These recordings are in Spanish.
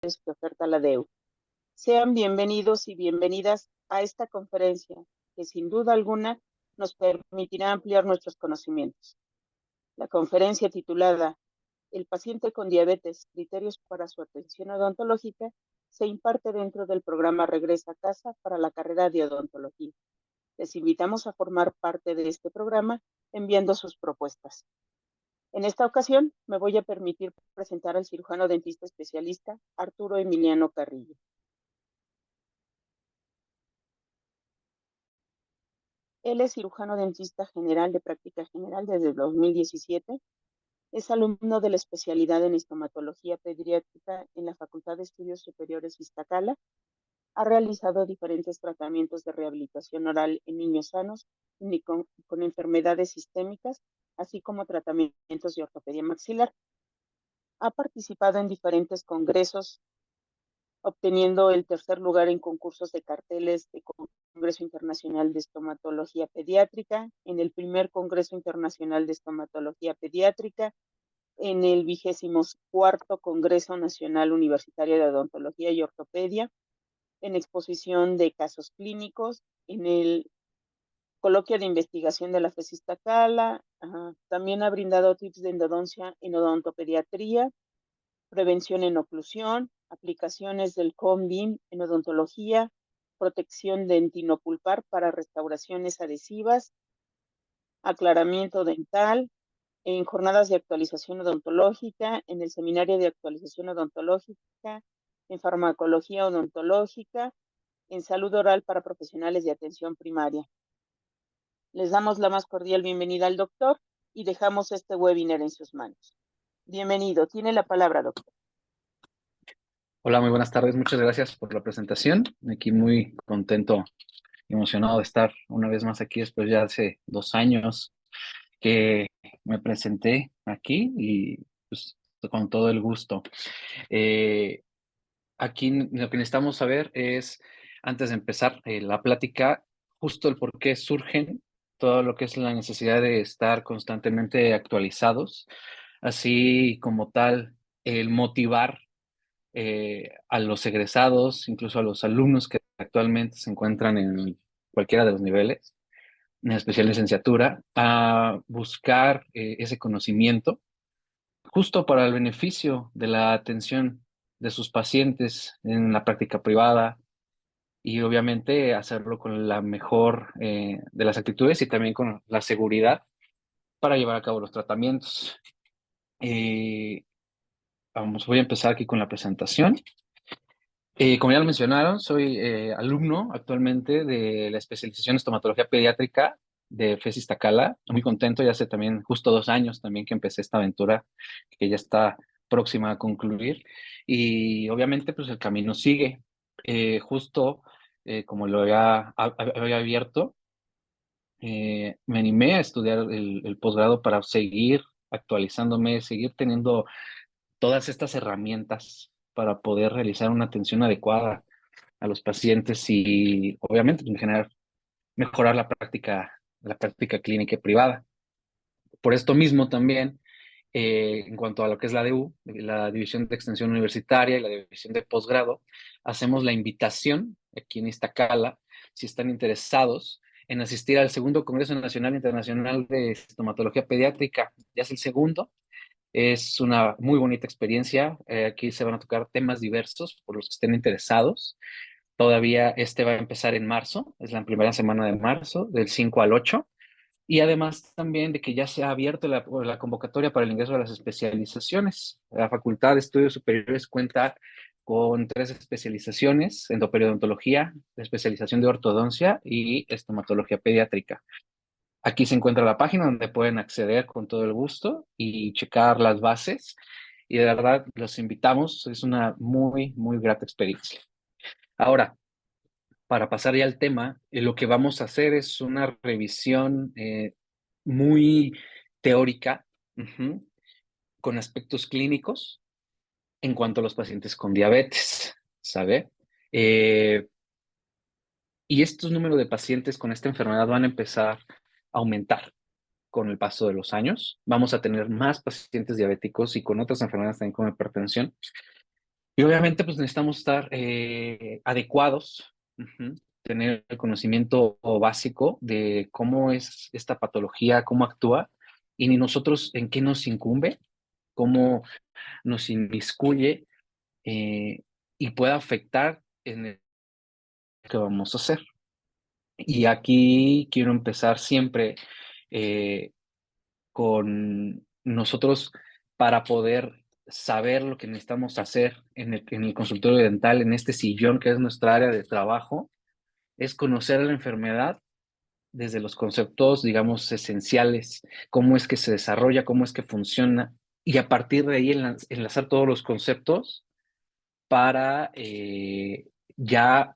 que oferta la DEU. Sean bienvenidos y bienvenidas a esta conferencia que sin duda alguna nos permitirá ampliar nuestros conocimientos. La conferencia titulada El paciente con diabetes, criterios para su atención odontológica, se imparte dentro del programa Regresa a Casa para la carrera de odontología. Les invitamos a formar parte de este programa enviando sus propuestas. En esta ocasión me voy a permitir presentar al cirujano dentista especialista Arturo Emiliano Carrillo. Él es cirujano dentista general de práctica general desde 2017. Es alumno de la especialidad en estomatología pediátrica en la Facultad de Estudios Superiores Iztacala. Ha realizado diferentes tratamientos de rehabilitación oral en niños sanos y con enfermedades sistémicas, así como tratamientos de ortopedia maxilar. Ha participado en diferentes congresos, obteniendo el tercer lugar en concursos de carteles de Congreso Internacional de Estomatología Pediátrica, en el primer Congreso Internacional de Estomatología Pediátrica, en el 24º Congreso Nacional Universitario de Odontología y Ortopedia, en exposición de casos clínicos, en el coloquio de investigación de la FES Iztacala. También ha brindado tips de endodoncia en odontopediatría, prevención en oclusión, aplicaciones del CONBIM en odontología, protección dentinopulpar para restauraciones adhesivas, aclaramiento dental, en jornadas de actualización odontológica, en el seminario de actualización odontológica, en farmacología odontológica, en salud oral para profesionales de atención primaria. Les damos la más cordial bienvenida al doctor y dejamos este webinar en sus manos. Bienvenido, tiene la palabra, doctor. Hola, muy buenas tardes. Muchas gracias por la presentación. Aquí muy contento y emocionado de estar una vez más aquí después ya hace 2 años que me presenté aquí y pues con todo el gusto. Aquí lo que necesitamos saber es, antes de empezar la plática, justo el por qué surgen todo lo que es la necesidad de estar constantemente actualizados, así como tal, el motivar a los egresados, incluso a los alumnos que actualmente se encuentran en cualquiera de los niveles, en especial licenciatura, a buscar ese conocimiento justo para el beneficio de la atención de sus pacientes en la práctica privada y obviamente hacerlo con la mejor de las actitudes y también con la seguridad para llevar a cabo los tratamientos. Eh, voy a empezar aquí con la presentación. Como ya lo mencionaron, soy alumno actualmente de la especialización en estomatología pediátrica de FES Iztacala. Muy contento, ya hace también justo 2 años también que empecé esta aventura, que ya está próxima a concluir. Y obviamente pues el camino sigue. Justo como lo había abierto, me animé a estudiar el posgrado para seguir actualizándome, seguir teniendo todas estas herramientas para poder realizar una atención adecuada a los pacientes y obviamente en general mejorar la práctica clínica y privada. Por esto mismo también, en cuanto a lo que es la DU, la División de Extensión Universitaria y la División de Posgrado, hacemos la invitación aquí en Iztacala, si están interesados en asistir al segundo Congreso Nacional Internacional de Estomatología Pediátrica. Ya es el segundo. Es una muy bonita experiencia. Aquí se van a tocar temas diversos por los que estén interesados. Todavía este va a empezar en marzo, es la primera semana de marzo, del 5 al 8. Y además también de que ya se ha abierto la convocatoria para el ingreso a las especializaciones. La Facultad de Estudios Superiores cuenta con 3 especializaciones: endoperidontología, especialización de ortodoncia y estomatología pediátrica. Aquí se encuentra la página donde pueden acceder con todo el gusto y checar las bases. Y de verdad los invitamos, es una muy, muy grata experiencia. Ahora, para pasar ya al tema, lo que vamos a hacer es una revisión muy teórica, con aspectos clínicos en cuanto a los pacientes con diabetes, ¿sabe? Eh, y estos números de pacientes con esta enfermedad van a empezar a aumentar con el paso de los años. Vamos a tener más pacientes diabéticos y con otras enfermedades también como hipertensión. Y obviamente pues necesitamos estar adecuados, tener el conocimiento básico de cómo es esta patología, cómo actúa, y ni nosotros en qué nos incumbe, cómo nos inmiscuye eh, y puede afectar en el que vamos a hacer. Y aquí quiero empezar siempre eh, con nosotros para poder saber lo que necesitamos hacer en el consultorio dental, en este sillón que es nuestra área de trabajo, es conocer la enfermedad desde los conceptos, digamos, esenciales, cómo es que se desarrolla, cómo es que funciona, y a partir de ahí enlazar todos los conceptos para ya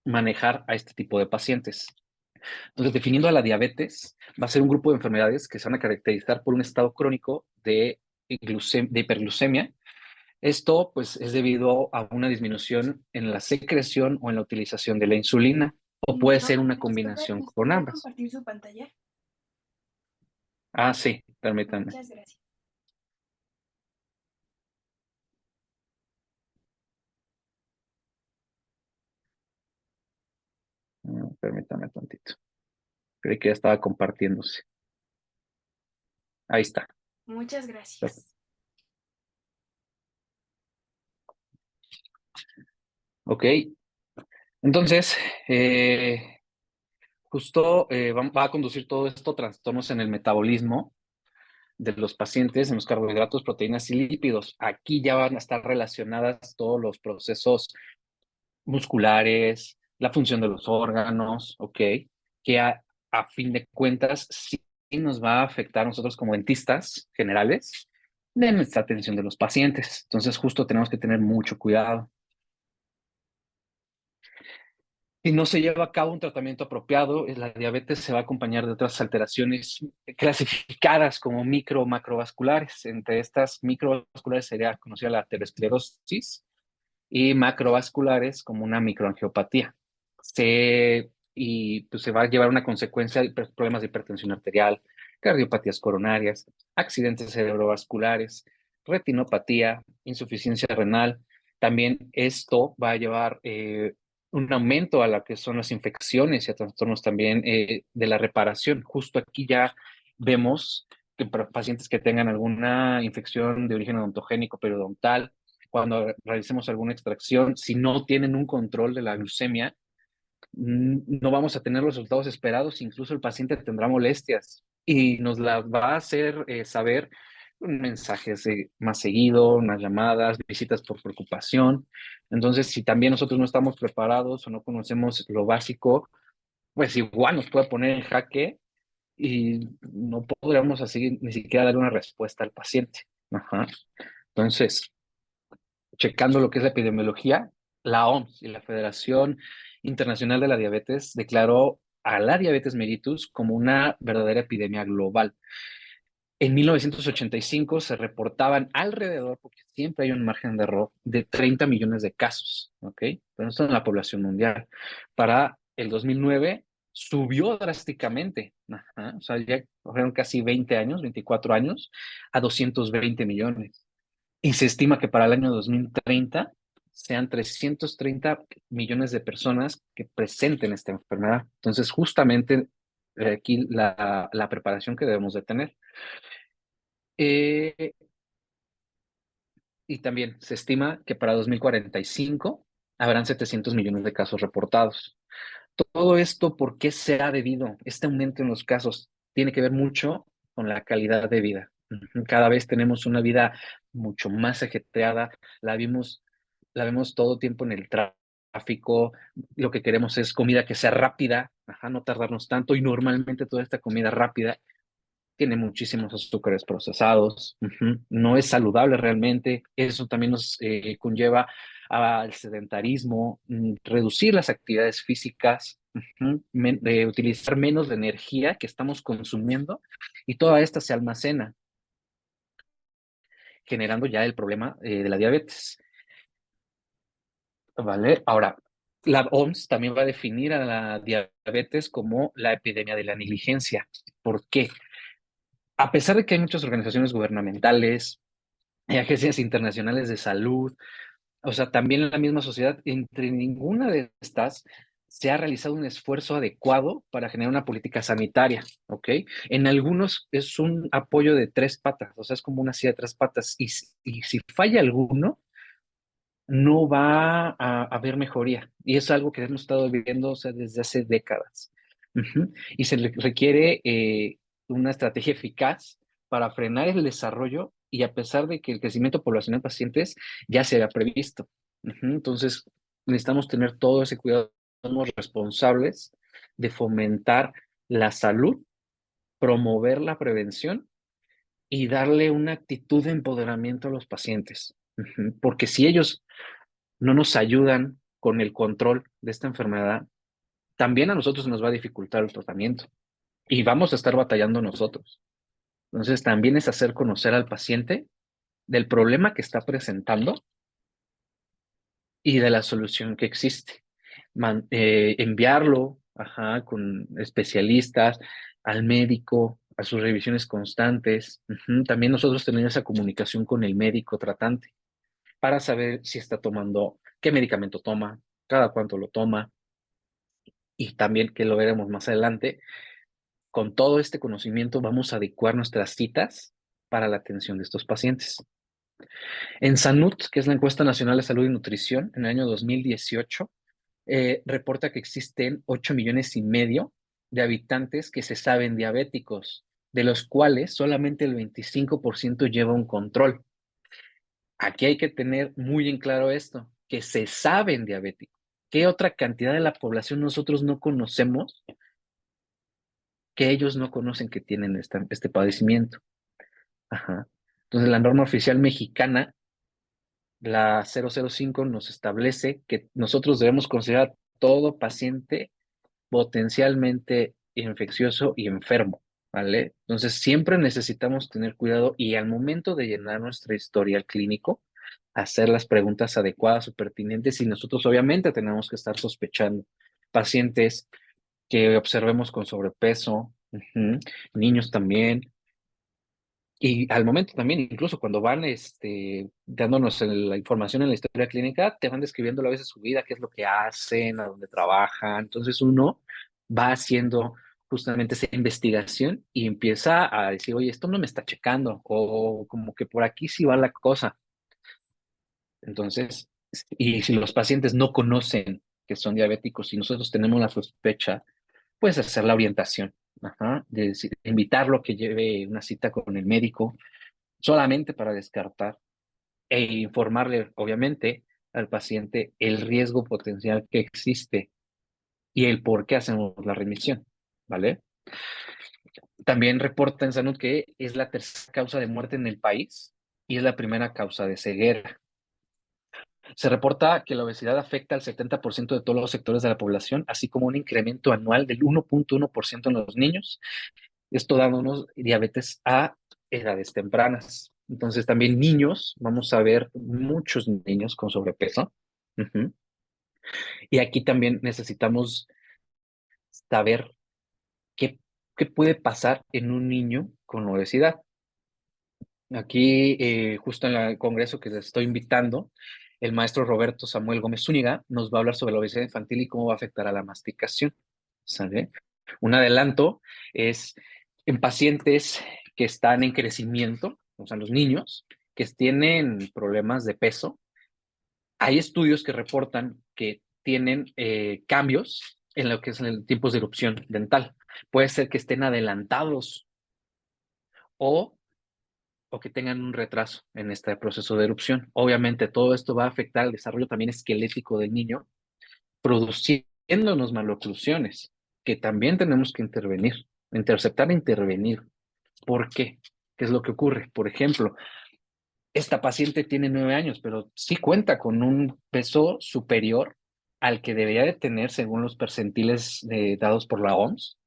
manejar a este tipo de pacientes. Entonces, definiendo a la diabetes, va a ser un grupo de enfermedades que se van a caracterizar por un estado crónico de hiperglucemia. Esto, pues, es debido a una disminución en la secreción o en la utilización de la insulina, o puede ser una combinación ¿Nos con podría ambas. compartir su pantalla? Ah, sí, permítanme. Muchas gracias. Permítame tantito. Creí que ya estaba compartiéndose. Ahí está. Muchas Perfecto. gracias. Ok. Entonces, justo va a conducir todo esto trastornos en el metabolismo de los pacientes, en los carbohidratos, proteínas y lípidos. Aquí ya van a estar relacionadas todos los procesos musculares, la función de los órganos, ¿ok? Que a fin de cuentas sí nos va a afectar a nosotros como dentistas generales de nuestra atención de los pacientes. Entonces, justo tenemos que tener mucho cuidado. Si no se lleva a cabo un tratamiento apropiado, la diabetes se va a acompañar de otras alteraciones clasificadas como micro o macrovasculares. Entre estas microvasculares sería conocida la aterosclerosis y macrovasculares como una microangiopatía. Y pues, se va a llevar una consecuencia de problemas de hipertensión arterial, cardiopatías coronarias, accidentes cerebrovasculares, retinopatía, insuficiencia renal. También esto va a llevar un aumento a lo que son las infecciones y a trastornos también de la reparación. Justo aquí ya vemos que para pacientes que tengan alguna infección de origen odontogénico periodontal, cuando realicemos alguna extracción, si no tienen un control de la glucemia, no vamos a tener los resultados esperados, incluso el paciente tendrá molestias y nos las va a hacer saber con mensajes más seguido, unas llamadas, visitas por preocupación. Entonces, si también nosotros no estamos preparados o no conocemos lo básico, pues igual nos puede poner en jaque y no podríamos así ni siquiera dar una respuesta al paciente. Ajá. Entonces, checando lo que es la epidemiología, la OMS y la Federación Internacional de la Diabetes declaró a la diabetes mellitus como una verdadera epidemia global. En 1985 se reportaban alrededor, porque siempre hay un margen de error, de 30 millones de casos, ¿ok? Pero esto en la población mundial. Para el 2009 subió drásticamente, ajá, o sea, ya fueron casi 20 años, 24 años, a 220 millones. Y se estima que para el año 2030 sean 330 millones de personas que presenten esta enfermedad. Entonces, justamente aquí la preparación que debemos de tener. Eh, y también se estima que para 2045 habrán 700 millones de casos reportados. Todo esto, ¿por qué se ha debido? Este aumento en los casos tiene que ver mucho con la calidad de vida. Cada vez tenemos una vida mucho más ajetreada, la vimos, la vemos todo tiempo en el tráfico, lo que queremos es comida que sea rápida, ajá, no tardarnos tanto y normalmente toda esta comida rápida tiene muchísimos azúcares procesados, no es saludable realmente, eso también nos conlleva al sedentarismo, reducir las actividades físicas, utilizar menos de energía que estamos consumiendo y toda esta se almacena, generando ya el problema de la diabetes. ¿Vale? Ahora, la OMS también va a definir a la diabetes como la epidemia de la negligencia. ¿Por qué? A pesar de que hay muchas organizaciones gubernamentales, hay agencias internacionales de salud, O sea, también en la misma sociedad, entre ninguna de estas se ha realizado un esfuerzo adecuado para generar una política sanitaria, ¿ok? En algunos es un apoyo de tres patas, o sea, es como una silla de tres patas, y si falla alguno, no va a haber mejoría. Y es algo que hemos estado viviendo, o sea, desde hace décadas. Ujú. Y se le requiere una estrategia eficaz para frenar el desarrollo y a pesar de que el crecimiento poblacional de pacientes ya se había previsto. Ujú. Entonces, necesitamos tener todo ese cuidado. Somos responsables de fomentar la salud, promover la prevención y darle una actitud de empoderamiento a los pacientes. Ujú. Porque si ellos no nos ayudan con el control de esta enfermedad, también a nosotros nos va a dificultar el tratamiento y vamos a estar batallando nosotros. Entonces, también es hacer conocer al paciente del problema que está presentando y de la solución que existe. Enviarlo, ajá, con especialistas, al médico, a sus revisiones constantes. Ujú. También nosotros tenemos esa comunicación con el médico tratante para saber si está tomando, qué medicamento toma, cada cuánto lo toma, y también, que lo veremos más adelante, con todo este conocimiento vamos a adecuar nuestras citas para la atención de estos pacientes. En SANUT, que es la Encuesta Nacional de Salud y Nutrición, en el año 2018, reporta que existen 8,5 millones de habitantes que se saben diabéticos, de los cuales solamente el 25% lleva un control. Aquí hay que tener muy en claro esto, que se saben diabéticos. ¿Qué otra cantidad de la población nosotros no conocemos que ellos no conocen que tienen este padecimiento? Ajá. Entonces, la norma oficial mexicana, la 005, nos establece que nosotros debemos considerar todo paciente potencialmente infeccioso y enfermo, ¿vale? Entonces, siempre necesitamos tener cuidado y al momento de llenar nuestro historial clínico, hacer las preguntas adecuadas o pertinentes y nosotros obviamente tenemos que estar sospechando pacientes que observemos con sobrepeso, ujú, niños también. Y al momento también, incluso cuando van dándonos la información en la historia clínica, te van describiendo a veces su vida, qué es lo que hacen, a dónde trabajan. Entonces uno va haciendo justamente esa investigación y empieza a decir, oye, esto no me está checando, o como que por aquí sí va la cosa. Entonces, y si los pacientes no conocen que son diabéticos y nosotros tenemos la sospecha, pues hacer la orientación, ajá, de invitarlo a que lleve una cita con el médico solamente para descartar e informarle, obviamente, al paciente el riesgo potencial que existe y el por qué hacemos la remisión, ¿vale? También reporta en Salud que es la tercera causa de muerte en el país y es la primera causa de ceguera. Se reporta que la obesidad afecta al 70% de todos los sectores de la población, así como un incremento anual del 1,1% en los niños, esto dándonos diabetes a edades tempranas. Entonces también niños, vamos a ver muchos niños con sobrepeso. Ujú. Y aquí también necesitamos saber qué, qué puede pasar en un niño con obesidad. Aquí, justo en el congreso que les estoy invitando, el maestro Roberto Samuel Gómez Zúñiga nos va a hablar sobre la obesidad infantil y cómo va a afectar a la masticación. ¿Sale? Un adelanto es en pacientes que están en crecimiento, o sea, los niños que tienen problemas de peso, hay estudios que reportan que tienen cambios en lo que es el tiempos de erupción dental. Puede ser que estén adelantados o, o que tengan un retraso en este proceso de erupción. Obviamente, todo esto va a afectar el desarrollo también esquelético del niño, produciéndonos maloclusiones, que también tenemos que intervenir, interceptar e intervenir. ¿Por qué? ¿Qué es lo que ocurre? Por ejemplo, esta paciente tiene 9 años, pero sí cuenta con un peso superior al que debería de tener según los percentiles dados por la OMS.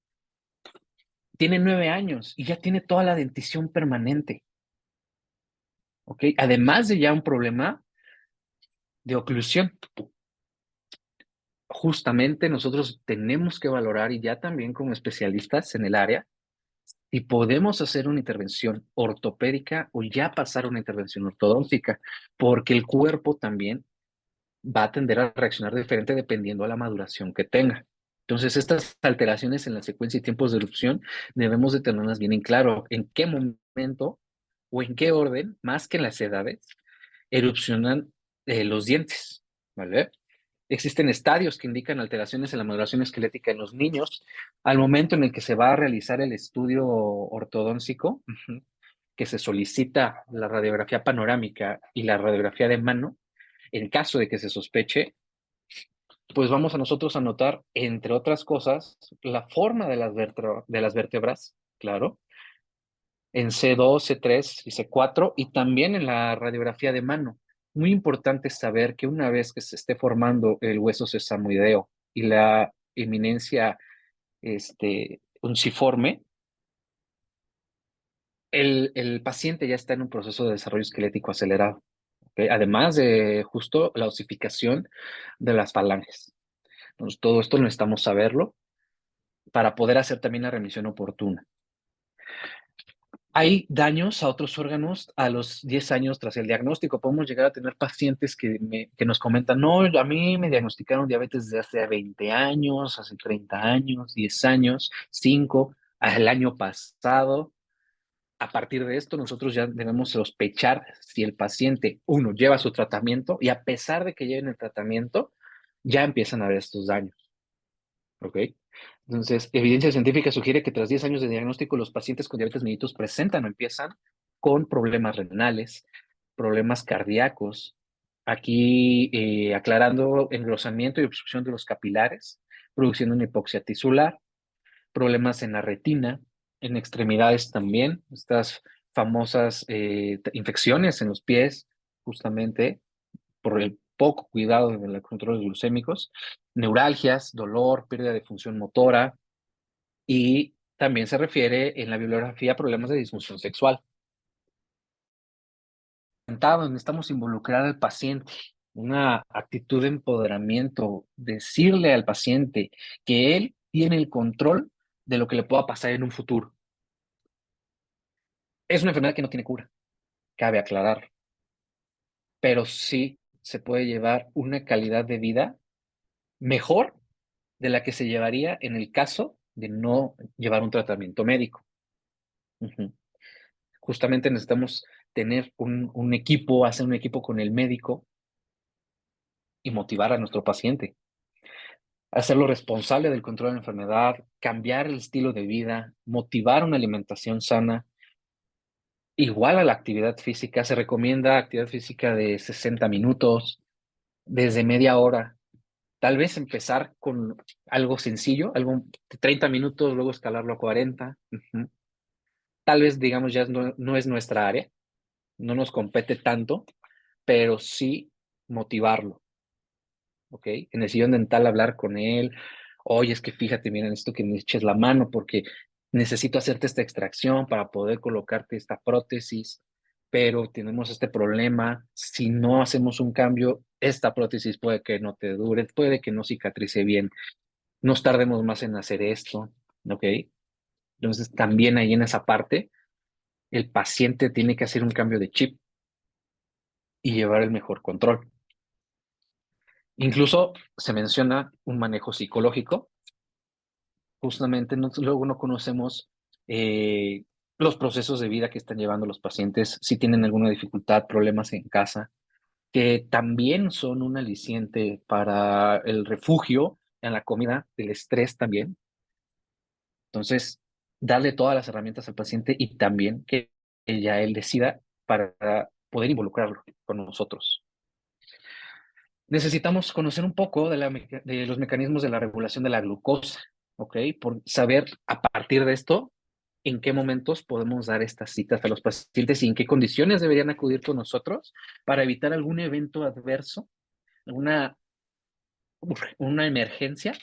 Tiene 9 años y ya tiene toda la dentición permanente, ¿ok? Además de ya un problema de oclusión. Justamente nosotros tenemos que valorar y ya también como especialistas en el área si podemos hacer una intervención ortopédica o ya pasar una intervención ortodóntica, porque el cuerpo también va a tender a reaccionar diferente dependiendo a la maduración que tenga. Entonces, estas alteraciones en la secuencia y tiempos de erupción debemos de tenerlas bien en claro en qué momento o en qué orden, más que en las edades, erupcionan los dientes, ¿vale? Existen estadios que indican alteraciones en la maduración esquelética en los niños. Al momento en el que se va a realizar el estudio ortodóntico, que se solicita la radiografía panorámica y la radiografía de mano, en caso de que se sospeche, pues vamos a nosotros a notar, entre otras cosas, la forma de las vértebras, claro, en C2, C3 y C4, y también en la radiografía de mano. Muy importante saber que una vez que se esté formando el hueso sesamoideo y la eminencia unciforme, el paciente ya está en un proceso de desarrollo esquelético acelerado, ¿ok? Además de justo la osificación de las falanges. Entonces, todo esto necesitamos saberlo para poder hacer también la remisión oportuna. Hay daños a otros órganos a los 10 años tras el diagnóstico. Podemos llegar a tener pacientes que nos comentan, no, a mí me diagnosticaron diabetes desde hace 20 años, hace 30 años, 10 años, 5, el año pasado. A partir de esto, nosotros ya debemos sospechar si el paciente, uno, lleva su tratamiento y a pesar de que lleven el tratamiento, ya empiezan a haber estos daños. ¿Ok? Entonces, evidencia científica sugiere que tras 10 años de diagnóstico, los pacientes con diabetes mellitus presentan o empiezan con problemas renales, problemas cardíacos, aquí aclarando engrosamiento y obstrucción de los capilares, produciendo una hipoxia tisular, problemas en la retina, en extremidades también, estas famosas infecciones en los pies, justamente por el poco cuidado de los controles glucémicos, neuralgias, dolor, pérdida de función motora y también se refiere en la bibliografía a problemas de disfunción sexual. Necesitamos involucrar al paciente, una actitud de empoderamiento, decirle al paciente que él tiene el control de lo que le pueda pasar en un futuro. Es una enfermedad que no tiene cura, cabe aclarar, pero sí se puede llevar una calidad de vida mejor de la que se llevaría en el caso de no llevar un tratamiento médico. Ujú. Justamente necesitamos tener un equipo, hacer un equipo con el médico y motivar a nuestro paciente, hacerlo responsable del control de la enfermedad, cambiar el estilo de vida, motivar una alimentación sana. Igual a la actividad física, se recomienda actividad física de 60 minutos, desde media hora. Tal vez empezar con algo sencillo, algo de 30 minutos, luego escalarlo a 40. Ujú. Tal vez, digamos, ya no es nuestra área, no nos compete tanto, pero sí motivarlo, ¿ok? En el sillón dental hablar con él, oye, es que fíjate, mira, necesito que me eches la mano porque necesito hacerte esta extracción para poder colocarte esta prótesis, pero tenemos este problema, si no hacemos un cambio, esta prótesis puede que no te dure, puede que no cicatrice bien, nos tardemos más en hacer esto, ¿ok? Entonces, también ahí en esa parte, el paciente tiene que hacer un cambio de chip y llevar el mejor control. Incluso se menciona un manejo psicológico. Justamente luego no conocemos los procesos de vida que están llevando los pacientes, si tienen alguna dificultad, problemas en casa, que también son un aliciente para el refugio en la comida, el estrés también. Entonces, darle todas las herramientas al paciente y también que ella él decida para poder involucrarlo con nosotros. Necesitamos conocer un poco de los mecanismos de la regulación de la glucosa, ¿ok? Por saber a partir de esto en qué momentos podemos dar estas citas a los pacientes y en qué condiciones deberían acudir con nosotros para evitar algún evento adverso, una, una emergencia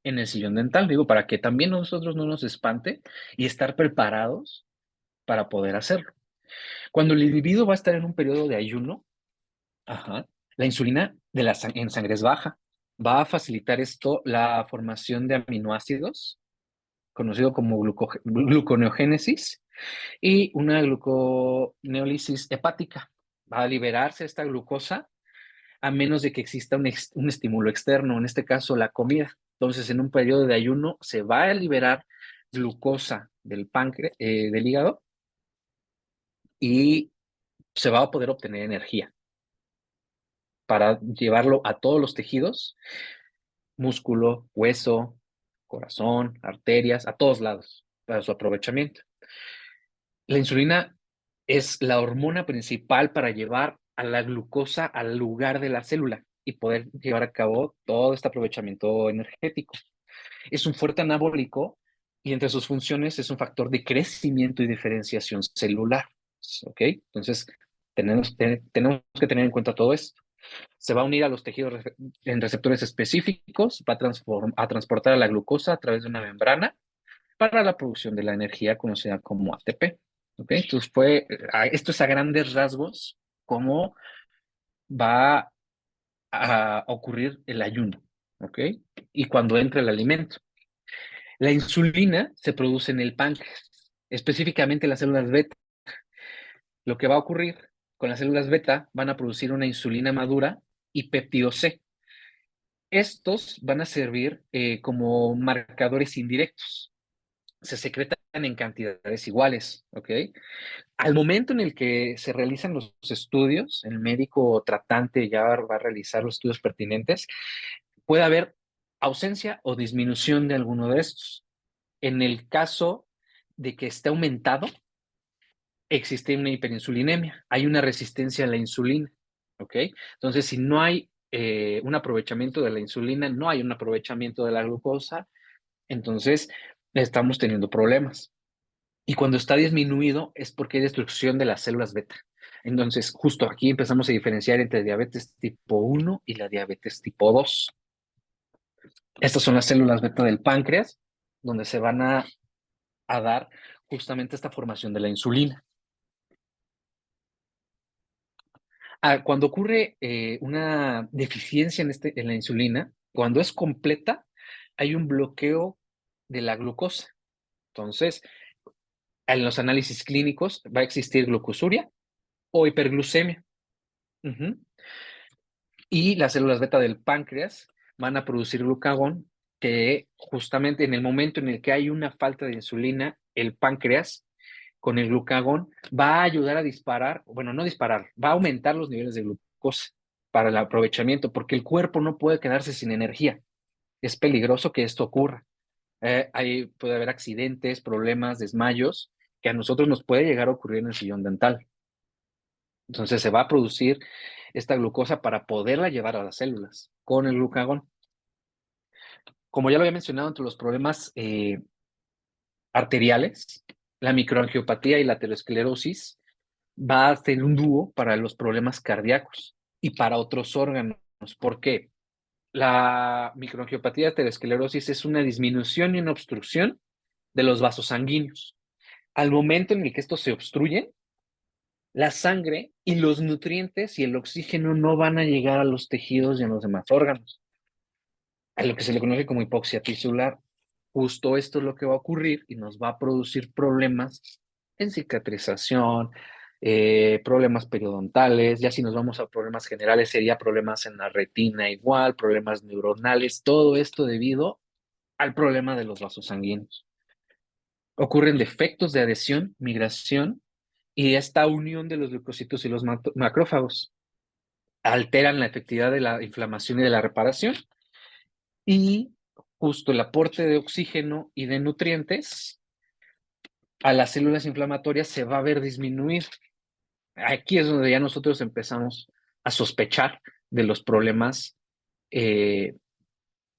en el sillón dental, digo, para que también nosotros no nos espante y estar preparados para poder hacerlo. Cuando el individuo va a estar en un periodo de ayuno, ajá, la insulina en sangre es baja. Va a facilitar esto la formación de aminoácidos, conocido como gluconeogénesis, y una gluconeólisis hepática. Va a liberarse esta glucosa a menos de que exista un estímulo externo, en este caso la comida. Entonces, en un periodo de ayuno se va a liberar glucosa del páncreas, del hígado, y se va a poder obtener energía para llevarlo a todos los tejidos, músculo, hueso, corazón, arterias, a todos lados, para su aprovechamiento. La insulina es la hormona principal para llevar a la glucosa al lugar de la célula y poder llevar a cabo todo este aprovechamiento energético. Es un fuerte anabólico y entre sus funciones es un factor de crecimiento y diferenciación celular. ¿Ok? Entonces, tenemos que tener en cuenta todo esto. Se va a unir a los tejidos en receptores específicos, va a transportar a la glucosa a través de una membrana para la producción de la energía conocida como ATP. ¿Ok? Entonces, esto es a grandes rasgos cómo va a ocurrir el ayuno. ¿Ok? Y cuando entra el alimento. La insulina se produce en el páncreas, específicamente las células beta. Lo que va a ocurrir con las células beta, van a producir una insulina madura y péptido C. Estos van a servir como marcadores indirectos. Se secretan en cantidades iguales, ¿ok? Al momento en el que se realizan los estudios, el médico tratante ya va a realizar los estudios pertinentes, puede haber ausencia o disminución de alguno de estos. En el caso de que esté aumentado, existe una hiperinsulinemia, hay una resistencia a la insulina, ¿ok? Entonces, si no hay un aprovechamiento de la insulina, no hay un aprovechamiento de la glucosa, entonces estamos teniendo problemas. Y cuando está disminuido es porque hay destrucción de las células beta. Entonces, justo aquí empezamos a diferenciar entre diabetes tipo 1 y la diabetes tipo 2. Estas son las células beta del páncreas, donde se van a dar justamente esta formación de la insulina. Cuando ocurre una deficiencia en la insulina, cuando es completa, hay un bloqueo de la glucosa. Entonces, en los análisis clínicos va a existir glucosuria o hiperglucemia. Ujú. Y las células beta del páncreas van a producir glucagón, que justamente en el momento en el que hay una falta de insulina, el páncreas con el glucagón va a ayudar a disparar, bueno, no disparar, va a aumentar los niveles de glucosa para el aprovechamiento, porque el cuerpo no puede quedarse sin energía. Es peligroso que esto ocurra. Puede haber accidentes, problemas, desmayos, que a nosotros nos puede llegar a ocurrir en el sillón dental. Entonces se va a producir esta glucosa para poderla llevar a las células con el glucagón. Como ya lo había mencionado, entre los problemas arteriales, la microangiopatía y la aterosclerosis va a ser un dúo para los problemas cardíacos y para otros órganos. ¿Por qué? La microangiopatía y aterosclerosis es una disminución y una obstrucción de los vasos sanguíneos. Al momento en el que estos se obstruyen, la sangre y los nutrientes y el oxígeno no van a llegar a los tejidos y a los demás órganos, a lo que se le conoce como hipoxia tisular. Justo esto es lo que va a ocurrir y nos va a producir problemas en cicatrización, problemas periodontales, ya si nos vamos a problemas generales sería problemas en la retina igual, problemas neuronales, todo esto debido al problema de los vasos sanguíneos. Ocurren defectos de adhesión, migración y esta unión de los leucocitos y los macrófagos. Alteran la efectividad de la inflamación y de la reparación y justo el aporte de oxígeno y de nutrientes a las células inflamatorias se va a ver disminuir. Aquí es donde ya nosotros empezamos a sospechar de los problemas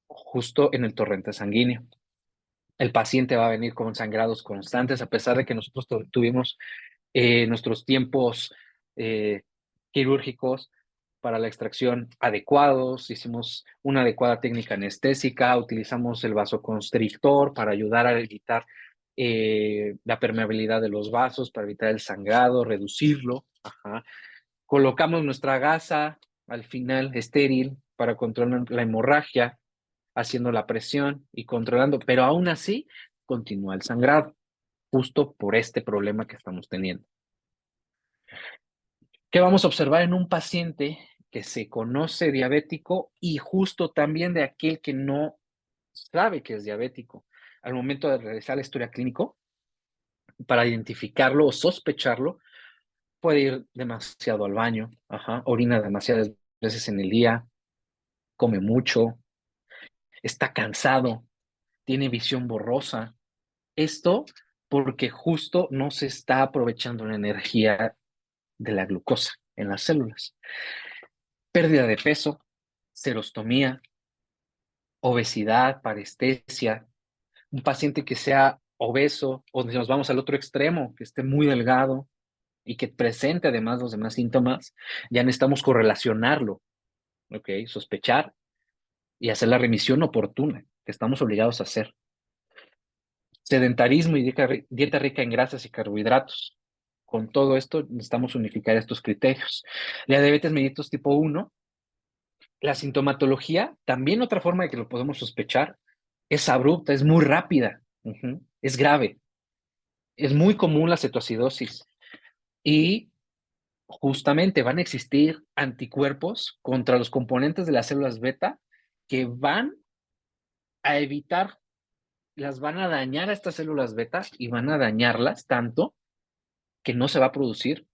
justo en el torrente sanguíneo. El paciente va a venir con sangrados constantes, a pesar de que nosotros tuvimos nuestros tiempos quirúrgicos para la extracción adecuados, hicimos una adecuada técnica anestésica, utilizamos el vasoconstrictor para ayudar a evitar la permeabilidad de los vasos, para evitar el sangrado, reducirlo. Ajá. Colocamos nuestra gasa al final estéril para controlar la hemorragia, haciendo la presión y controlando, pero aún así continúa el sangrado, justo por este problema que estamos teniendo. ¿Qué vamos a observar en un paciente que se conoce diabético y justo también de aquel que no sabe que es diabético. Al momento de realizar la historia clínico, para identificarlo o sospecharlo, puede ir demasiado al baño, orina demasiadas veces en el día, come mucho, está cansado, tiene visión borrosa. Esto porque justo no se está aprovechando la energía de la glucosa en las células. Pérdida de peso, serostomía, obesidad, parestesia, un paciente que sea obeso o nos vamos al otro extremo, que esté muy delgado y que presente además los demás síntomas, ya necesitamos correlacionarlo, ¿ok? Sospechar y hacer la remisión oportuna, que estamos obligados a hacer. Sedentarismo y dieta rica en grasas y carbohidratos. Con todo esto necesitamos unificar estos criterios. La diabetes mellitus tipo 1, la sintomatología, también otra forma de que lo podemos sospechar, es abrupta, es muy rápida, es grave. Es muy común la cetoacidosis y justamente van a existir anticuerpos contra los componentes de las células beta que van a evitar, las van a dañar a estas células beta y van a dañarlas tanto que no se va a producir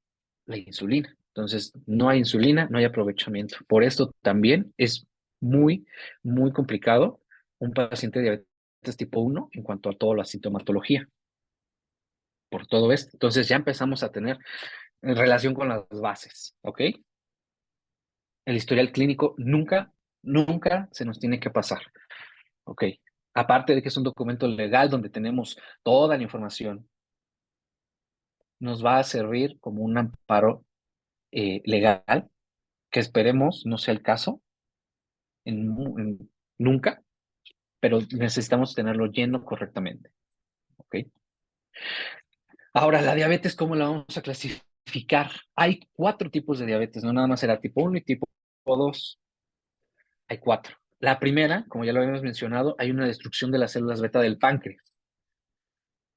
la insulina. Entonces, no hay insulina, no hay aprovechamiento. Por esto también es muy, muy complicado un paciente de diabetes tipo 1 en cuanto a toda la sintomatología. Por todo esto. Entonces ya empezamos a tener en relación con las bases, ¿ok? El historial clínico nunca, nunca se nos tiene que pasar, ¿ok? Aparte de que es un documento legal donde tenemos toda la información, nos va a servir como un amparo legal, que esperemos no sea el caso nunca, pero necesitamos tenerlo lleno correctamente, ¿ok? Ahora, la diabetes, ¿cómo la vamos a clasificar? Hay 4 tipos de diabetes, no nada más era tipo 1 y tipo 2. Hay 4. La primera, como ya lo habíamos mencionado, hay una destrucción de las células beta del páncreas.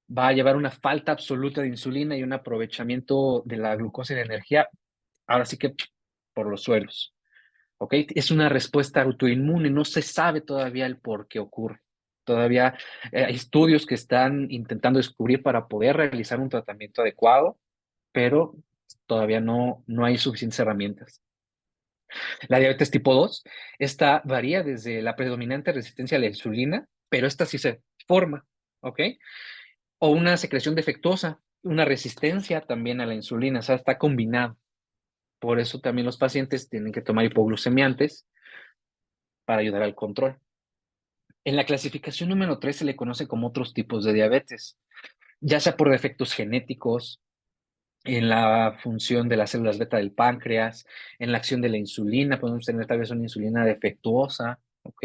Va a llevar una falta absoluta de insulina y un aprovechamiento de la glucosa y la energía, ahora sí que por los suelos. ¿Ok? Es una respuesta autoinmune, no se sabe todavía el por qué ocurre. Todavía hay estudios que están intentando descubrir para poder realizar un tratamiento adecuado, pero todavía no hay suficientes herramientas. La diabetes tipo 2, esta varía desde la predominante resistencia a la insulina, pero esta sí se forma, ¿ok? O una secreción defectuosa, una resistencia también a la insulina, o sea, está combinado. Por eso también los pacientes tienen que tomar hipoglucemiantes para ayudar al control. En la clasificación número 3 se le conoce como otros tipos de diabetes, ya sea por defectos genéticos, en la función de las células beta del páncreas, en la acción de la insulina, podemos tener tal vez una insulina defectuosa, ¿ok?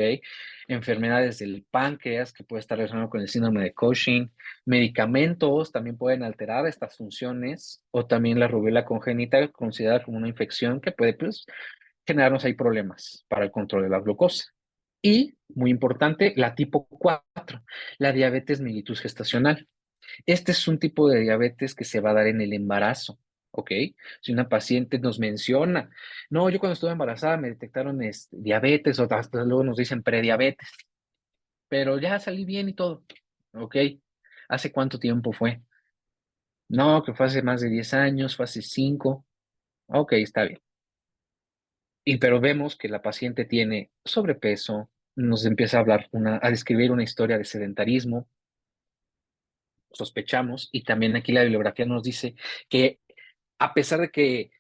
Enfermedades del páncreas, que puede estar relacionado con el síndrome de Cushing, medicamentos también pueden alterar estas funciones, o también la rubiola congénita, considerada como una infección que puede, pues, generarnos ahí problemas para el control de la glucosa. Y, muy importante, la tipo 4, la diabetes mellitus gestacional. Este es un tipo de diabetes que se va a dar en el embarazo, ¿ok? Si una paciente nos menciona, no, yo cuando estuve embarazada me detectaron diabetes o hasta luego nos dicen prediabetes, pero ya salí bien y todo, ¿ok? ¿Hace cuánto tiempo fue? No, que fue hace más de 10 años, fue hace 5, ok, está bien. Pero vemos que la paciente tiene sobrepeso, nos empieza a hablar, a describir una historia de sedentarismo, sospechamos, y también aquí la bibliografía nos dice que a pesar de que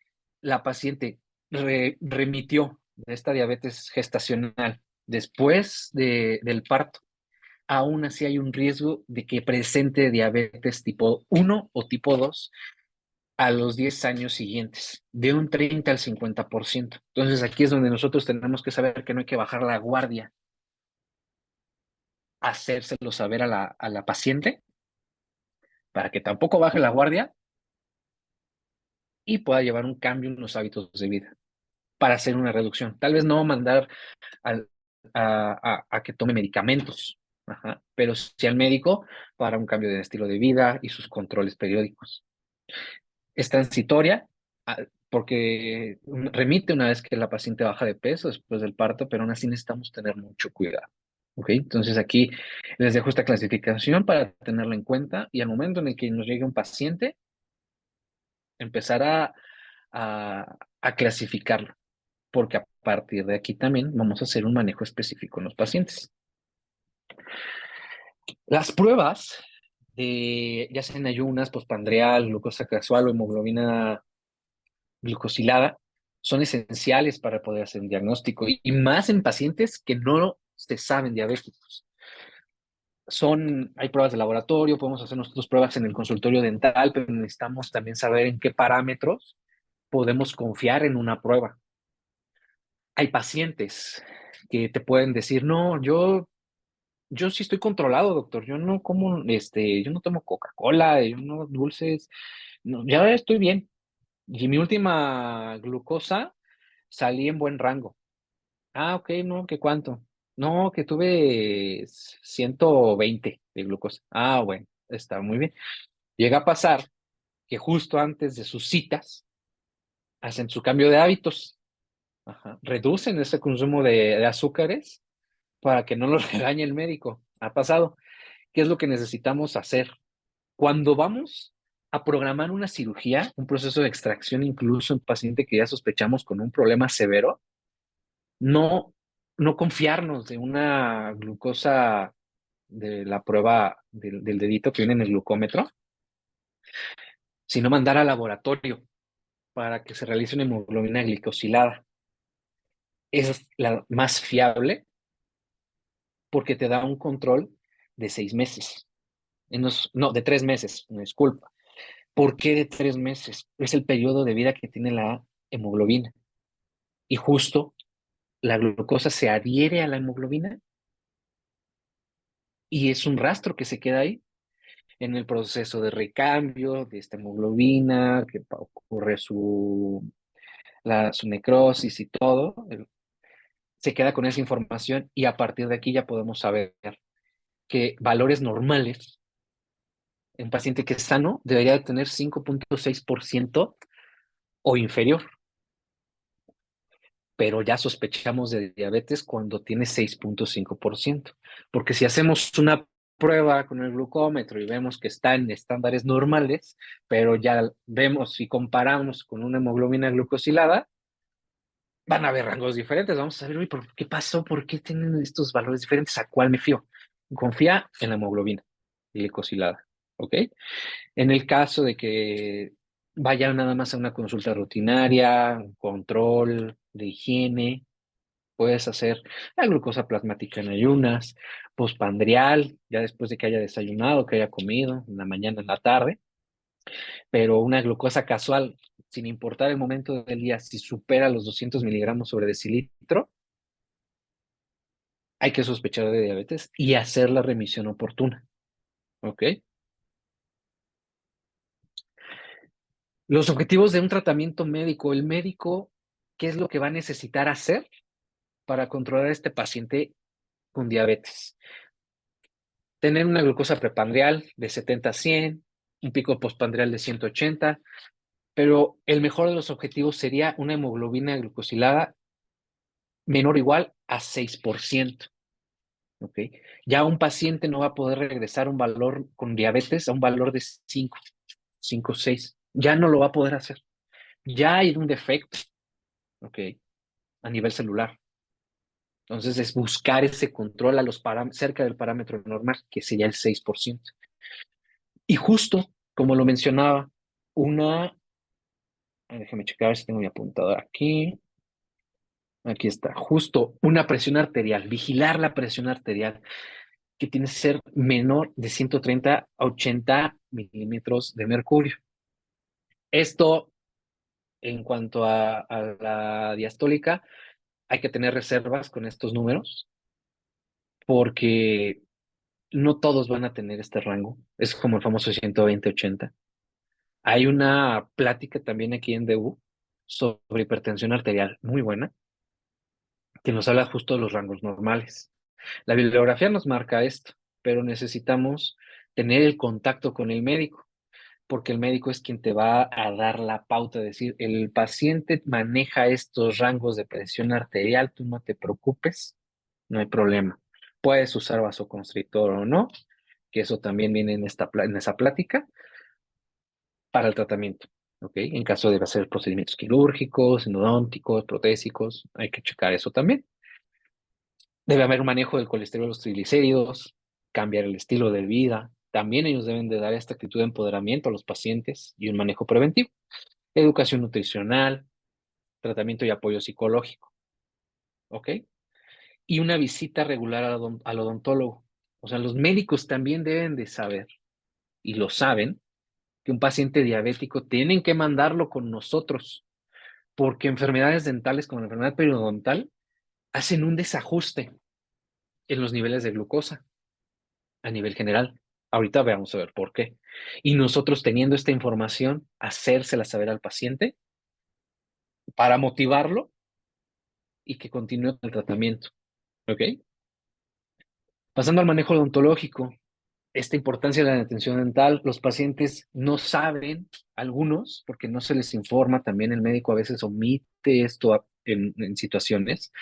la paciente remitió de esta diabetes gestacional después del parto, aún así hay un riesgo de que presente diabetes tipo 1 o tipo 2 a los 10 años siguientes, de un 30 al 50%. Entonces aquí es donde nosotros tenemos que saber que no hay que bajar la guardia, hacérselo saber a la paciente para que tampoco baje la guardia y pueda llevar un cambio en los hábitos de vida para hacer una reducción. Tal vez no mandar al, a que tome medicamentos, pero sí al médico para un cambio de estilo de vida y sus controles periódicos. Es transitoria, porque remite una vez que la paciente baja de peso después del parto, pero aún así necesitamos tener mucho cuidado. ¿Ok? Entonces aquí les dejo esta clasificación para tenerla en cuenta y al momento en el que nos llegue un paciente, empezar a clasificarlo, porque a partir de aquí también vamos a hacer un manejo específico en los pacientes. Las pruebas ya sea en ayunas, postprandial, glucosa casual o hemoglobina glucosilada, son esenciales para poder hacer un diagnóstico y más en pacientes que no se saben diabéticos. Hay pruebas de laboratorio, podemos hacer nosotros pruebas en el consultorio dental, pero necesitamos también saber en qué parámetros podemos confiar en una prueba. Hay pacientes que te pueden decir, no, yo sí estoy controlado, doctor, yo no como, yo no tomo Coca-Cola, yo no dulces, no, ya estoy bien. Y mi última glucosa salí en buen rango. Ah, ok, no, ¿qué cuánto? No, que tuve 120 de glucosa. Ah, bueno, está muy bien. Llega a pasar que justo antes de sus citas hacen su cambio de hábitos. Ajá. Reducen ese consumo de azúcares para que no los regañe el médico. Ha pasado. ¿Qué es lo que necesitamos hacer? Cuando vamos a programar una cirugía, un proceso de extracción, incluso en paciente que ya sospechamos con un problema severo, no, no confiarnos de una glucosa de la prueba del dedito que viene en el glucómetro, sino mandar al laboratorio para que se realice una hemoglobina glicosilada. Esa es la más fiable porque te da un control de 6 meses. No, de 3 meses, me disculpa. ¿Por qué de 3 meses? Es el periodo de vida que tiene la hemoglobina. Y justo la glucosa se adhiere a la hemoglobina y es un rastro que se queda ahí en el proceso de recambio de esta hemoglobina, que ocurre su necrosis y todo. Se queda con esa información y a partir de aquí ya podemos saber que valores normales en un paciente que es sano debería de tener 5.6% o inferior, pero ya sospechamos de diabetes cuando tiene 6.5%, porque si hacemos una prueba con el glucómetro y vemos que está en estándares normales, pero ya vemos y comparamos con una hemoglobina glucosilada, van a haber rangos diferentes. Vamos a ver, ¿por qué pasó? ¿Por qué tienen estos valores diferentes? ¿A cuál me fío? Confía en la hemoglobina glicosilada, ¿ok? En el caso de que vaya nada más a una consulta rutinaria, un control de higiene, puedes hacer la glucosa plasmática en ayunas, postpandrial, ya después de que haya desayunado, que haya comido, en la mañana, en la tarde, pero una glucosa casual, sin importar el momento del día, si supera los 200 miligramos sobre decilitro, hay que sospechar de diabetes y hacer la remisión oportuna, ¿ok? Los objetivos de un tratamiento médico, el médico, ¿qué es lo que va a necesitar hacer para controlar a este paciente con diabetes? Tener una glucosa prepandrial de 70 a 100, un pico postpandrial de 180, pero el mejor de los objetivos sería una hemoglobina glucosilada menor o igual a 6%. ¿Ok? Ya un paciente no va a poder regresar a un valor con diabetes a un valor de 5, 5, 6. Ya no lo va a poder hacer. Ya hay un defecto, ¿ok? A nivel celular. Entonces es buscar ese control cerca del parámetro normal, que sería el 6%. Y justo, como lo mencionaba, déjame checar si tengo mi apuntador aquí. Aquí está, justo una presión arterial, vigilar la presión arterial, que tiene que ser menor de 130 a 80 milímetros de mercurio. Esto, en cuanto a la diastólica, hay que tener reservas con estos números, porque no todos van a tener este rango. Es como el famoso 120-80. Hay una plática también aquí en DU sobre hipertensión arterial muy buena, que nos habla justo de los rangos normales. La bibliografía nos marca esto, pero necesitamos tener el contacto con el médico, porque el médico es quien te va a dar la pauta, de decir, el paciente maneja estos rangos de presión arterial, tú no te preocupes, no hay problema. Puedes usar vasoconstrictor o no, que eso también viene en esa plática, para el tratamiento, ¿ok? En caso de hacer procedimientos quirúrgicos, endodónticos, protésicos, hay que checar eso también. Debe haber un manejo del colesterol, los triglicéridos, cambiar el estilo de vida. También ellos deben de dar esta actitud de empoderamiento a los pacientes y un manejo preventivo. Educación nutricional, tratamiento y apoyo psicológico, ¿ok? Y una visita regular al odontólogo. O sea, los médicos también deben de saber, y lo saben, que un paciente diabético tienen que mandarlo con nosotros, porque enfermedades dentales como la enfermedad periodontal hacen un desajuste en los niveles de glucosa a nivel general. Ahorita vamos a ver por qué. Y nosotros teniendo esta información, hacérsela saber al paciente para motivarlo y que continúe con el tratamiento. ¿Ok? Pasando al manejo odontológico, esta importancia de la atención dental, los pacientes no saben, algunos, porque no se les informa, también el médico a veces omite esto en situaciones,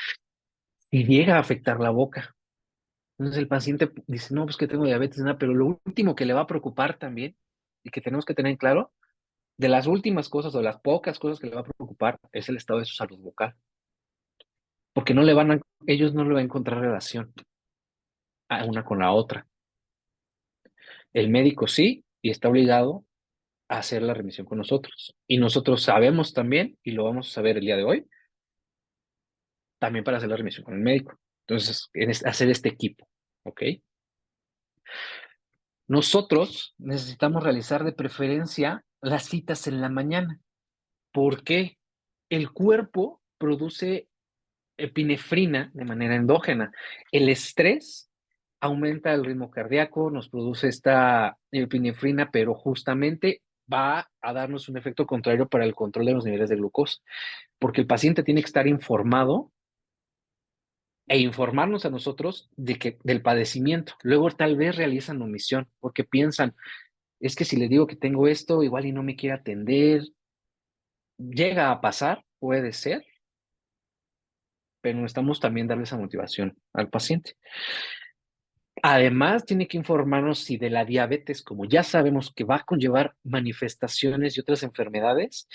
y llega a afectar la boca. Entonces el paciente dice, no, pues que tengo diabetes, nada, pero lo último que le va a preocupar también, y que tenemos que tener en claro, de las últimas cosas o las pocas cosas que le va a preocupar, es el estado de su salud bucal, porque ellos no le van a encontrar relación a una con la otra. El médico sí, y está obligado a hacer la remisión con nosotros. Y nosotros sabemos también, y lo vamos a saber el día de hoy, también para hacer la remisión con el médico. Entonces, hacer este equipo, ¿ok? Nosotros necesitamos realizar de preferencia las citas en la mañana. ¿Por qué? El cuerpo produce epinefrina de manera endógena. El estrés aumenta el ritmo cardíaco, nos produce esta epinefrina, pero justamente va a darnos un efecto contrario para el control de los niveles de glucosa, porque el paciente tiene que estar informado e informarnos a nosotros del padecimiento. Luego tal vez realizan omisión, porque piensan, es que si le digo que tengo esto, igual y no me quiere atender. Llega a pasar, puede ser, pero necesitamos también darle esa motivación al paciente. Además, tiene que informarnos si de la diabetes, como ya sabemos que va a conllevar manifestaciones y otras enfermedades,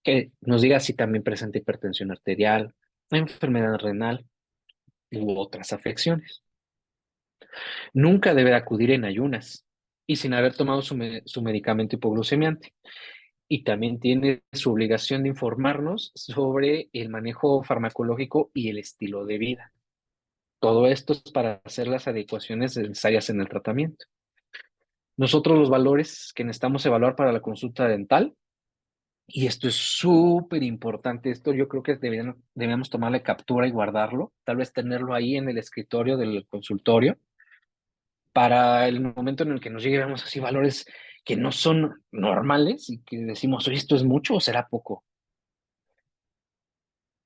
que nos diga si también presenta hipertensión arterial, enfermedad renal u otras afecciones. Nunca debe acudir en ayunas y sin haber tomado su medicamento hipoglucemiante. Y también tiene su obligación de informarnos sobre el manejo farmacológico y el estilo de vida. Todo esto es para hacer las adecuaciones necesarias en el tratamiento. Nosotros los valores que necesitamos evaluar para la consulta dental, y esto es súper importante, esto yo creo que debemos tomarle captura y guardarlo, tal vez tenerlo ahí en el escritorio del consultorio, para el momento en el que nos llegue, vemos así valores que no son normales y que decimos, oye, ¿esto es mucho o será poco?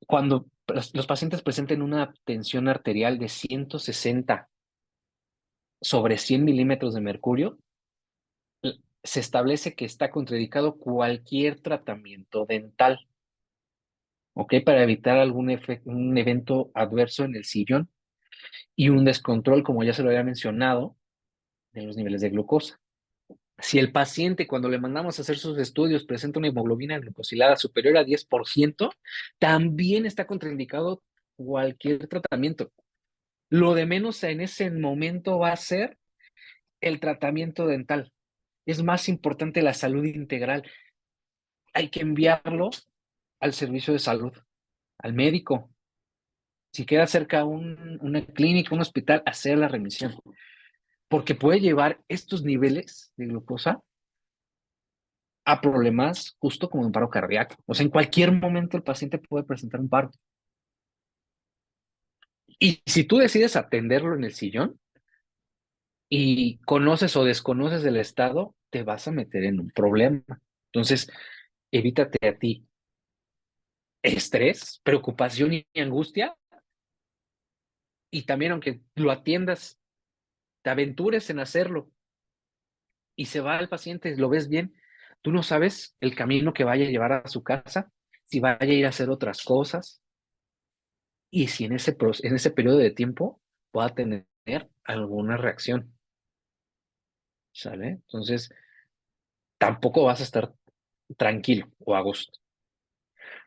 Cuando los pacientes presenten una tensión arterial de 160 sobre 100 milímetros de mercurio, se establece que está contraindicado cualquier tratamiento dental, ¿ok? Para evitar un evento adverso en el sillón y un descontrol, como ya se lo había mencionado, de los niveles de glucosa. Si el paciente, cuando le mandamos a hacer sus estudios, presenta una hemoglobina glucosilada superior a 10%, también está contraindicado cualquier tratamiento. Lo de menos en ese momento va a ser el tratamiento dental. Es más importante la salud integral. Hay que enviarlo al servicio de salud, al médico. Si queda cerca una clínica, un hospital, hacer la remisión. Porque puede llevar estos niveles de glucosa a problemas justo como un paro cardíaco. O sea, en cualquier momento el paciente puede presentar un paro. Y si tú decides atenderlo en el sillón y conoces o desconoces el estado, te vas a meter en un problema. Entonces, evítate a ti estrés, preocupación y angustia. Y también, aunque lo atiendas, te aventures en hacerlo y se va el paciente, lo ves bien, Tú no sabes el camino que vaya a llevar a su casa, si vaya a ir a hacer otras cosas y si en ese periodo de tiempo pueda tener alguna reacción, ¿sale? Entonces, tampoco vas a estar tranquilo o a gusto.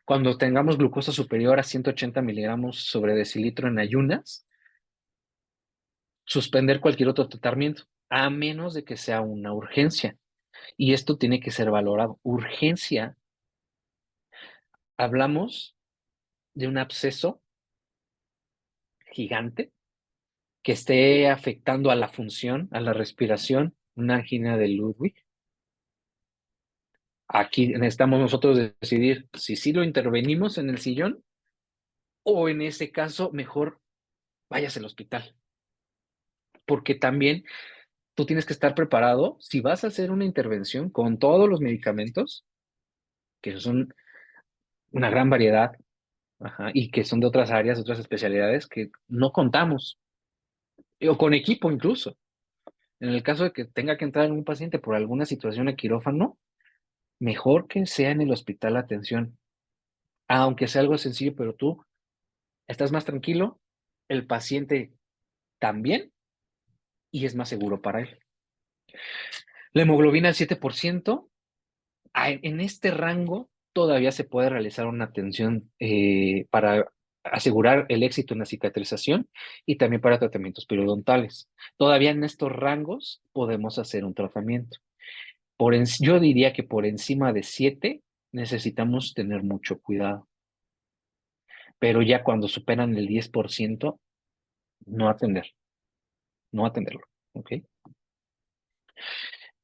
Cuando tengamos glucosa superior a 180 miligramos sobre decilitro en ayunas, suspender cualquier otro tratamiento, a menos de que sea una urgencia. Y esto tiene que ser valorado. Urgencia, hablamos de un absceso gigante que esté afectando a la función, a la respiración, una angina de Ludwig. Aquí necesitamos nosotros decidir si sí lo intervenimos en el sillón o en ese caso mejor vayas al hospital. Porque también tú tienes que estar preparado si vas a hacer una intervención con todos los medicamentos, que son una gran variedad, ajá, y que son de otras áreas, otras especialidades que no contamos, o con equipo incluso. En el caso de que tenga que entrar en un paciente por alguna situación a quirófano, mejor que sea en el hospital la atención, aunque sea algo sencillo, pero tú estás más tranquilo, el paciente también, y es más seguro para él. La hemoglobina al 7%, en este rango todavía se puede realizar una atención para asegurar el éxito en la cicatrización y también para tratamientos periodontales. Todavía en estos rangos podemos hacer un tratamiento. Yo diría que por encima de 7 necesitamos tener mucho cuidado, pero ya cuando superan el 10%, no atender, no atenderlo, ¿ok?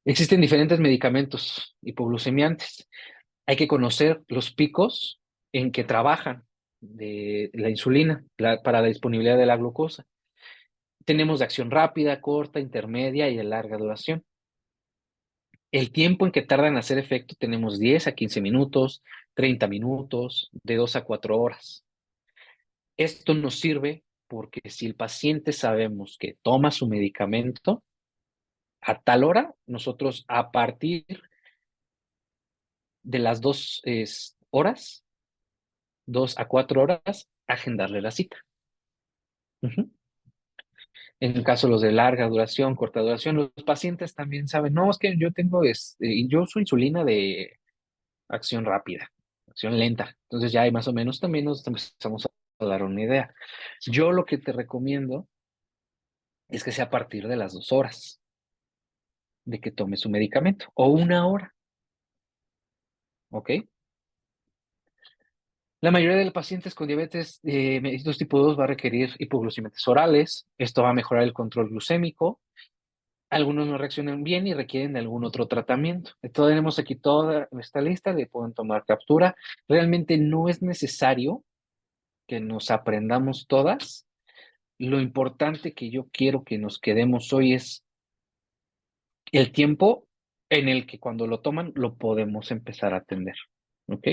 Existen diferentes medicamentos hipoglucemiantes. Hay que conocer los picos en que trabajan de la insulina para la disponibilidad de la glucosa. Tenemos de acción rápida, corta, intermedia y de larga duración. El tiempo en que tardan en hacer efecto tenemos 10 a 15 minutos, 30 minutos, de 2 a 4 horas. Esto nos sirve porque si el paciente sabemos que toma su medicamento, a tal hora, nosotros a partir de las 2 horas, 2 a 4 horas, agendarle la cita. Ujú. En el caso de los de larga duración, corta duración, los pacientes también saben, no, es que yo tengo, yo uso insulina de acción rápida, acción lenta. Entonces ya hay más o menos también nos empezamos a dar una idea. Yo lo que te recomiendo es que sea a partir de las 2 horas de que tome su medicamento o una hora, ¿ok? La mayoría de los pacientes con diabetes mellitus tipo 2 va a requerir hipoglucemiantes orales. Esto va a mejorar el control glucémico. Algunos no reaccionan bien y requieren de algún otro tratamiento. Entonces, tenemos aquí toda esta lista, le pueden tomar captura. Realmente no es necesario que nos aprendamos todas. Lo importante que yo quiero que nos quedemos hoy es el tiempo en el que cuando lo toman lo podemos empezar a atender. ¿Ok?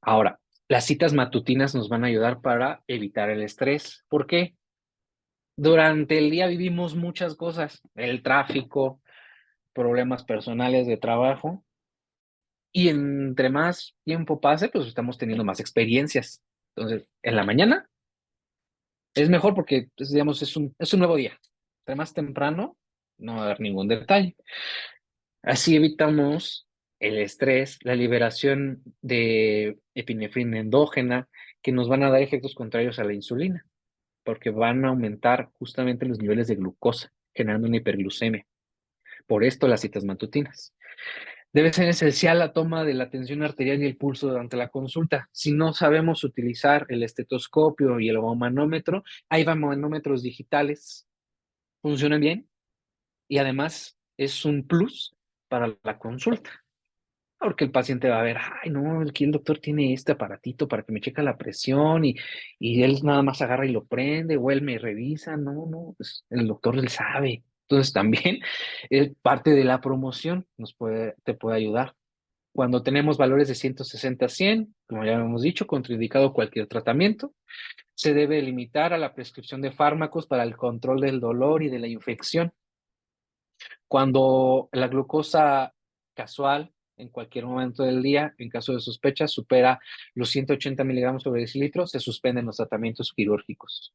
Ahora, las citas matutinas nos van a ayudar para evitar el estrés. ¿Por qué? Durante el día vivimos muchas cosas, el tráfico, problemas personales de trabajo, y entre más tiempo pase, pues estamos teniendo más experiencias. Entonces, en la mañana es mejor porque, pues, digamos, es un nuevo día. Entre más temprano, no va a haber ningún detalle. Así evitamos el estrés, la liberación de epinefrina endógena, que nos van a dar efectos contrarios a la insulina, porque van a aumentar justamente los niveles de glucosa, generando una hiperglucemia. Por esto las citas matutinas. Debe ser esencial la toma de la tensión arterial y el pulso durante la consulta. Si no sabemos utilizar el estetoscopio y el manómetro, hay manómetros digitales, funcionan bien y además es un plus para la consulta. Porque el paciente va a ver, ay, no, aquí el doctor tiene este aparatito para que me cheque la presión y él nada más agarra y lo prende, o él me revisa. No, no, pues el doctor le sabe. Entonces también es parte de la promoción, te puede ayudar. Cuando tenemos valores de 160 a 100, como ya hemos dicho, contraindicado cualquier tratamiento, se debe limitar a la prescripción de fármacos para el control del dolor y de la infección. Cuando la glucosa casual en cualquier momento del día, en caso de sospecha, supera los 180 miligramos sobre decilitro, se suspenden los tratamientos quirúrgicos.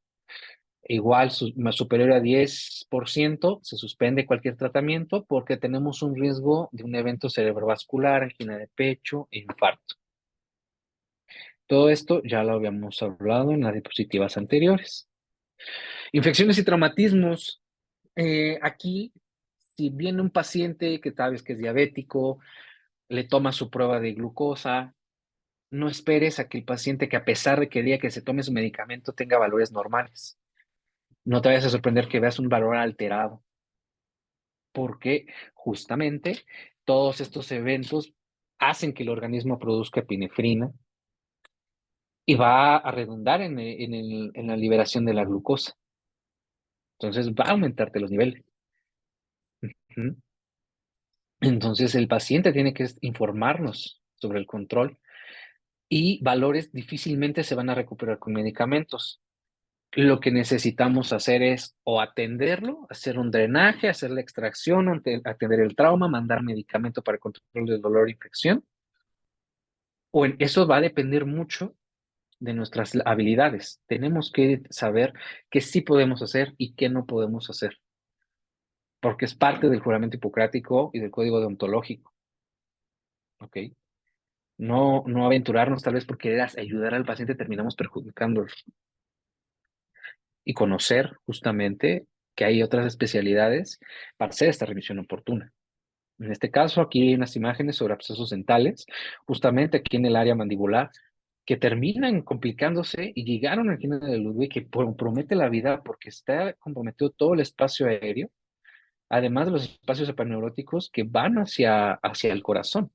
Igual, más superior a 10%, se suspende cualquier tratamiento porque tenemos un riesgo de un evento cerebrovascular, angina de pecho e infarto. Todo esto ya lo habíamos hablado en las diapositivas anteriores. Infecciones y traumatismos. Aquí, si viene un paciente que sabes que es diabético, le toma su prueba de glucosa, no esperes a que el paciente, que a pesar de que diga que se tome su medicamento, tenga valores normales. No te vayas a sorprender que veas un valor alterado, porque justamente todos estos eventos hacen que el organismo produzca epinefrina y va a redundar en la liberación de la glucosa. Entonces va a aumentarte los niveles. ¿Mm? Entonces el paciente tiene que informarnos sobre el control y valores difícilmente se van a recuperar con medicamentos. Lo que necesitamos hacer es o atenderlo, hacer un drenaje, hacer la extracción, atender el trauma, mandar medicamento para el control del dolor e infección. Eso va a depender mucho de nuestras habilidades. Tenemos que saber qué sí podemos hacer y qué no podemos hacer, porque es parte del juramento hipocrático y del código deontológico, ¿ok? No aventurarnos tal vez por querer ayudar al paciente, terminamos perjudicándolo. Y conocer justamente que hay otras especialidades para hacer esta revisión oportuna. En este caso, aquí hay unas imágenes sobre abscesos dentales, justamente aquí en el área mandibular, que terminan complicándose y llegaron aquí en el de Ludwig, que compromete la vida porque está comprometido todo el espacio aéreo, además de los espacios epaneuróticos que van hacia el corazón.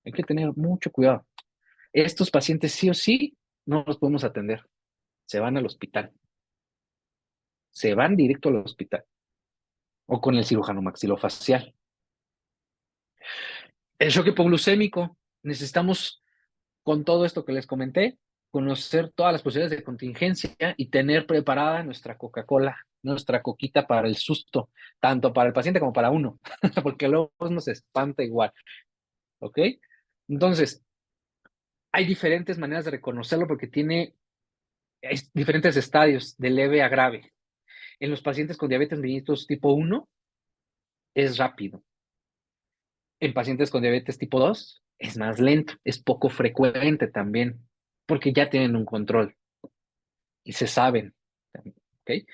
Hay que tener mucho cuidado. Estos pacientes sí o sí no los podemos atender. Se van al hospital. Se van directo al hospital o con el cirujano maxilofacial. El shock hipoglucémico. Necesitamos, con todo esto que les comenté, conocer todas las posibilidades de contingencia y tener preparada nuestra Coca-Cola, nuestra coquita para el susto, tanto para el paciente como para uno, porque luego nos espanta igual, ¿ok? Entonces, hay diferentes maneras de reconocerlo porque tiene diferentes estadios, de leve a grave. En los pacientes con diabetes mellitus tipo 1 es rápido. En pacientes con diabetes tipo 2 es más lento, es poco frecuente también, porque ya tienen un control y se saben. ¿Ok?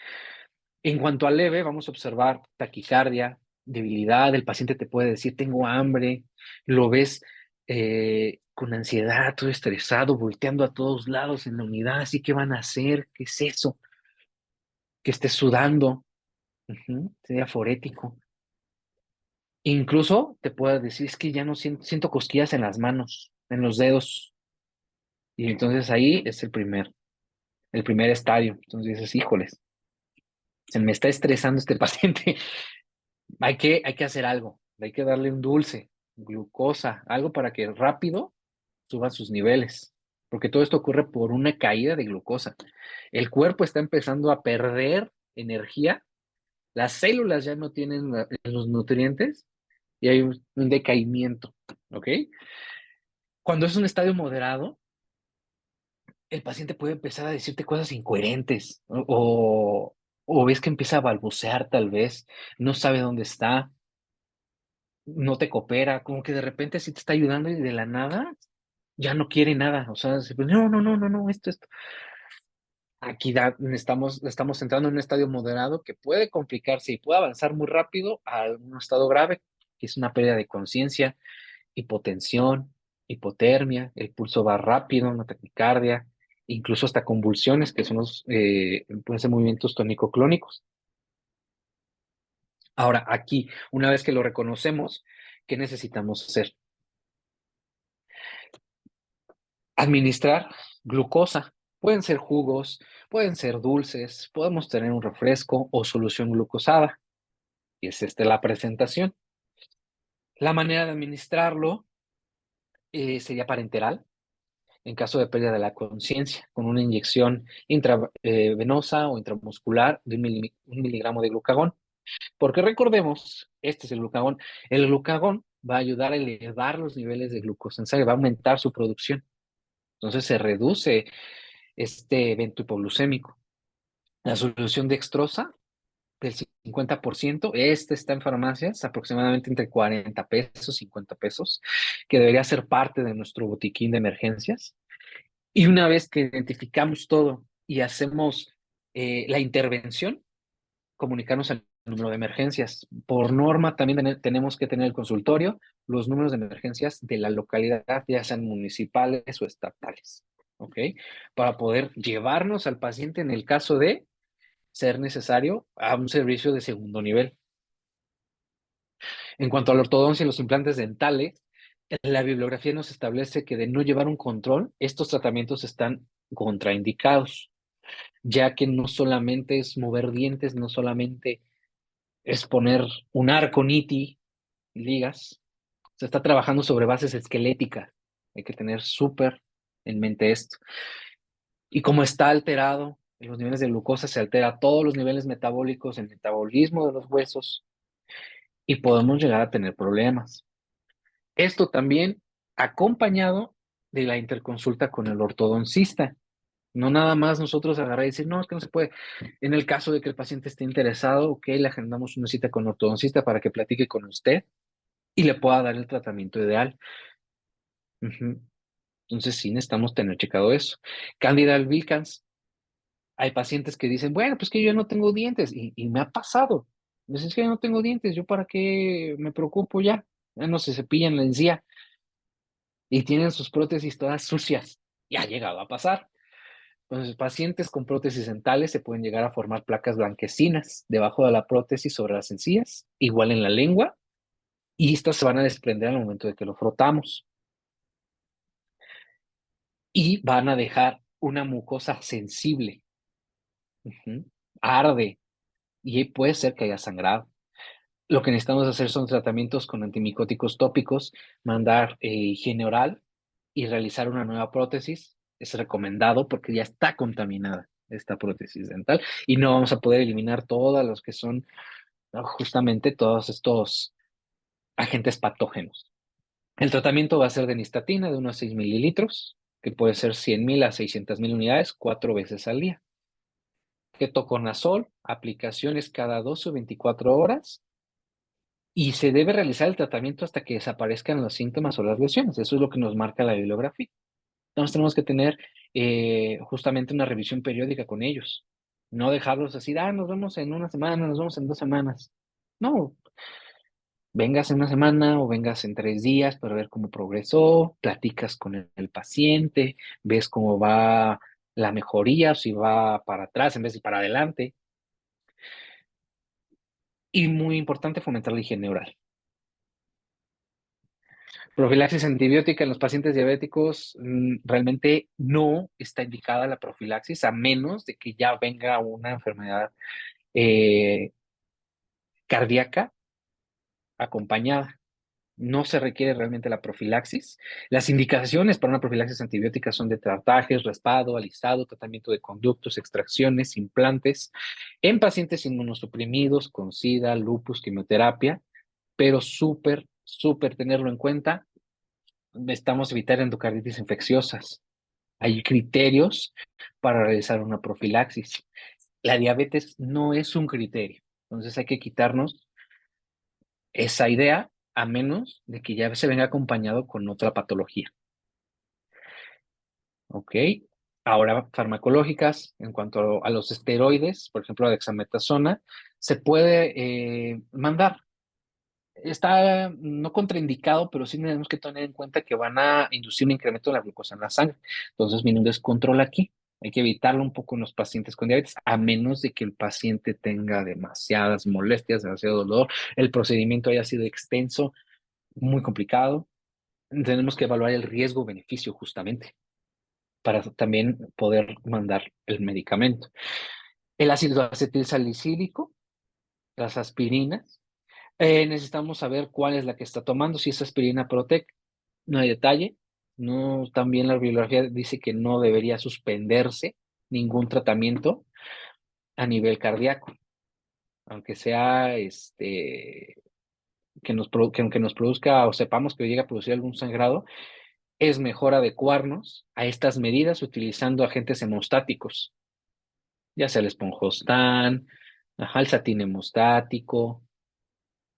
En cuanto a leve, vamos a observar taquicardia, debilidad, el paciente te puede decir, tengo hambre, lo ves con ansiedad, todo estresado, volteando a todos lados en la unidad, así que van a hacer, ¿qué es eso? Que esté sudando, sería forético. Incluso te puede decir, es que ya no siento cosquillas en las manos, en los dedos. Y entonces ahí es el primer estadio. Entonces dices, híjoles, se me está estresando este paciente. Hay que hacer algo. Hay que darle un dulce, glucosa, algo para que rápido suban sus niveles. Porque todo esto ocurre por una caída de glucosa. El cuerpo está empezando a perder energía, las células ya no tienen los nutrientes y hay un decaimiento, ¿ok? Cuando es un estadio moderado, el paciente puede empezar a decirte cosas incoherentes o ves que empieza a balbucear tal vez, no sabe dónde está, no te coopera, como que de repente sí te está ayudando y de la nada ya no quiere nada, o sea, no, no, no, no, no, esto. Aquí estamos entrando en un estadio moderado que puede complicarse y puede avanzar muy rápido a un estado grave, que es una pérdida de conciencia, hipotensión, hipotermia, el pulso va rápido, una taquicardia, incluso hasta convulsiones, que son pueden ser movimientos tónico-clónicos. Ahora, aquí, una vez que lo reconocemos, ¿qué necesitamos hacer? Administrar glucosa. Pueden ser jugos, pueden ser dulces, podemos tener un refresco o solución glucosada. Y es esta la presentación. La manera de administrarlo sería parenteral, en caso de pérdida de la conciencia, con una inyección intravenosa o intramuscular de un miligramo de glucagón. Porque recordemos, este es el glucagón va a ayudar a elevar los niveles de glucosa en sangre, va a aumentar su producción. Entonces se reduce este evento hipoglucémico. La solución dextrosa del 50%, este está en farmacias aproximadamente entre 40 pesos, 50 pesos, que debería ser parte de nuestro botiquín de emergencias. Y una vez que identificamos todo y hacemos la intervención, comunicarnos al número de emergencias. Por norma también tenemos que tener el consultorio, los números de emergencias de la localidad, ya sean municipales o estatales, ¿ok? Para poder llevarnos al paciente en el caso de ser necesario a un servicio de segundo nivel. En cuanto a la ortodoncia y los implantes dentales, la bibliografía nos establece que de no llevar un control, estos tratamientos están contraindicados, ya que no solamente es mover dientes, no solamente es poner un arco niti, ligas. Se está trabajando sobre bases esqueléticas. Hay que tener súper en mente esto. Y como está alterado, los niveles de glucosa se altera todos los niveles metabólicos, el metabolismo de los huesos, y podemos llegar a tener problemas. Esto también acompañado de la interconsulta con el ortodoncista. No nada más nosotros agarrar y decir, no, es que no se puede. En el caso de que el paciente esté interesado, ok, le agendamos una cita con el ortodoncista para que platique con usted y le pueda dar el tratamiento ideal. Ujú. Entonces sí necesitamos tener checado eso. Candida albicans. Hay pacientes que dicen, bueno, pues que yo no tengo dientes y me ha pasado. Dicen, es que yo no tengo dientes, ¿yo para qué me preocupo ya? Ya no se cepillan la encía y tienen sus prótesis todas sucias. Ya ha llegado a pasar. Entonces, pacientes con prótesis dentales se pueden llegar a formar placas blanquecinas debajo de la prótesis sobre las encías, igual en la lengua, y estas se van a desprender al momento de que lo frotamos. Y van a dejar una mucosa sensible. Ujú. Arde y puede ser que haya sangrado. Lo que necesitamos hacer son tratamientos con antimicóticos tópicos, mandar higiene oral y realizar una nueva prótesis. Es recomendado porque ya está contaminada esta prótesis dental y no vamos a poder eliminar todos los que son justamente todos estos agentes patógenos. El tratamiento va a ser de nistatina de unos 6 mililitros, que puede ser 100,000 a 600,000 unidades 4 veces al día. Ketoconazol, aplicaciones cada 12 o 24 horas, y se debe realizar el tratamiento hasta que desaparezcan los síntomas o las lesiones. Eso es lo que nos marca la bibliografía. Entonces tenemos que tener justamente una revisión periódica con ellos. No dejarlos así, nos vemos en una semana, nos vemos en 2 semanas. No, vengas en una semana o vengas en 3 días para ver cómo progresó, platicas con el paciente, ves cómo va la mejoría, si va para atrás en vez de para adelante. Y muy importante, fomentar la higiene oral. Profilaxis antibiótica en los pacientes diabéticos, realmente no está indicada la profilaxis a menos de que ya venga una enfermedad cardíaca acompañada. No se requiere realmente la profilaxis. Las indicaciones para una profilaxis antibiótica son de tratajes, raspado, alisado, tratamiento de conductos, extracciones, implantes, en pacientes inmunosuprimidos con SIDA, lupus, quimioterapia, pero súper tenerlo en cuenta. Necesitamos evitar endocarditis infecciosas. Hay criterios para realizar una profilaxis. La diabetes no es un criterio, entonces hay que quitarnos esa idea a menos de que ya se venga acompañado con otra patología. ¿Ok? Ahora, farmacológicas, en cuanto a los esteroides, por ejemplo, la dexametasona, se puede mandar. Está no contraindicado, pero sí tenemos que tener en cuenta que van a inducir un incremento de la glucosa en la sangre. Entonces viene un descontrol aquí. Hay que evitarlo un poco en los pacientes con diabetes, a menos de que el paciente tenga demasiadas molestias, demasiado dolor, el procedimiento haya sido extenso, muy complicado. Tenemos que evaluar el riesgo-beneficio justamente para también poder mandar el medicamento. El ácido acetilsalicílico, las aspirinas, necesitamos saber cuál es la que está tomando, si es aspirina Protec, no hay detalle. No, también la bibliografía dice que no debería suspenderse ningún tratamiento a nivel cardíaco. aunque sea que nos produzca o sepamos que llega a producir algún sangrado, es mejor adecuarnos a estas medidas utilizando agentes hemostáticos, ya sea el esponjostán, ajá, el satín hemostático.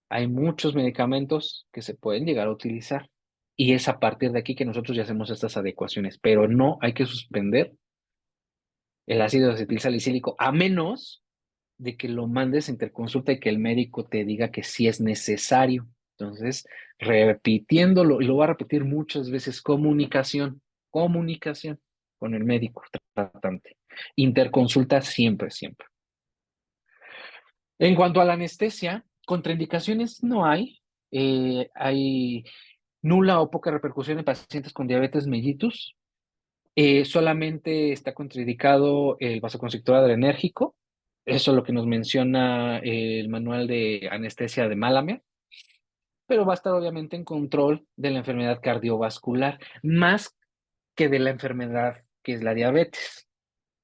Hay muchos medicamentos que se pueden llegar a utilizar y es a partir de aquí que nosotros ya hacemos estas adecuaciones, pero no hay que suspender el ácido acetil salicílico a menos de que lo mandes a interconsulta y que el médico te diga que sí es necesario. Entonces, repitiéndolo, y lo voy a repetir muchas veces, comunicación con el médico tratante. Interconsulta siempre, siempre. En cuanto a la anestesia, contraindicaciones no hay. Hay nula o poca repercusión en pacientes con diabetes mellitus. Solamente está contraindicado el vasoconstrictor adrenérgico. Eso es lo que nos menciona el manual de anestesia de Malamé, pero va a estar obviamente en control de la enfermedad cardiovascular, más que de la enfermedad que es la diabetes.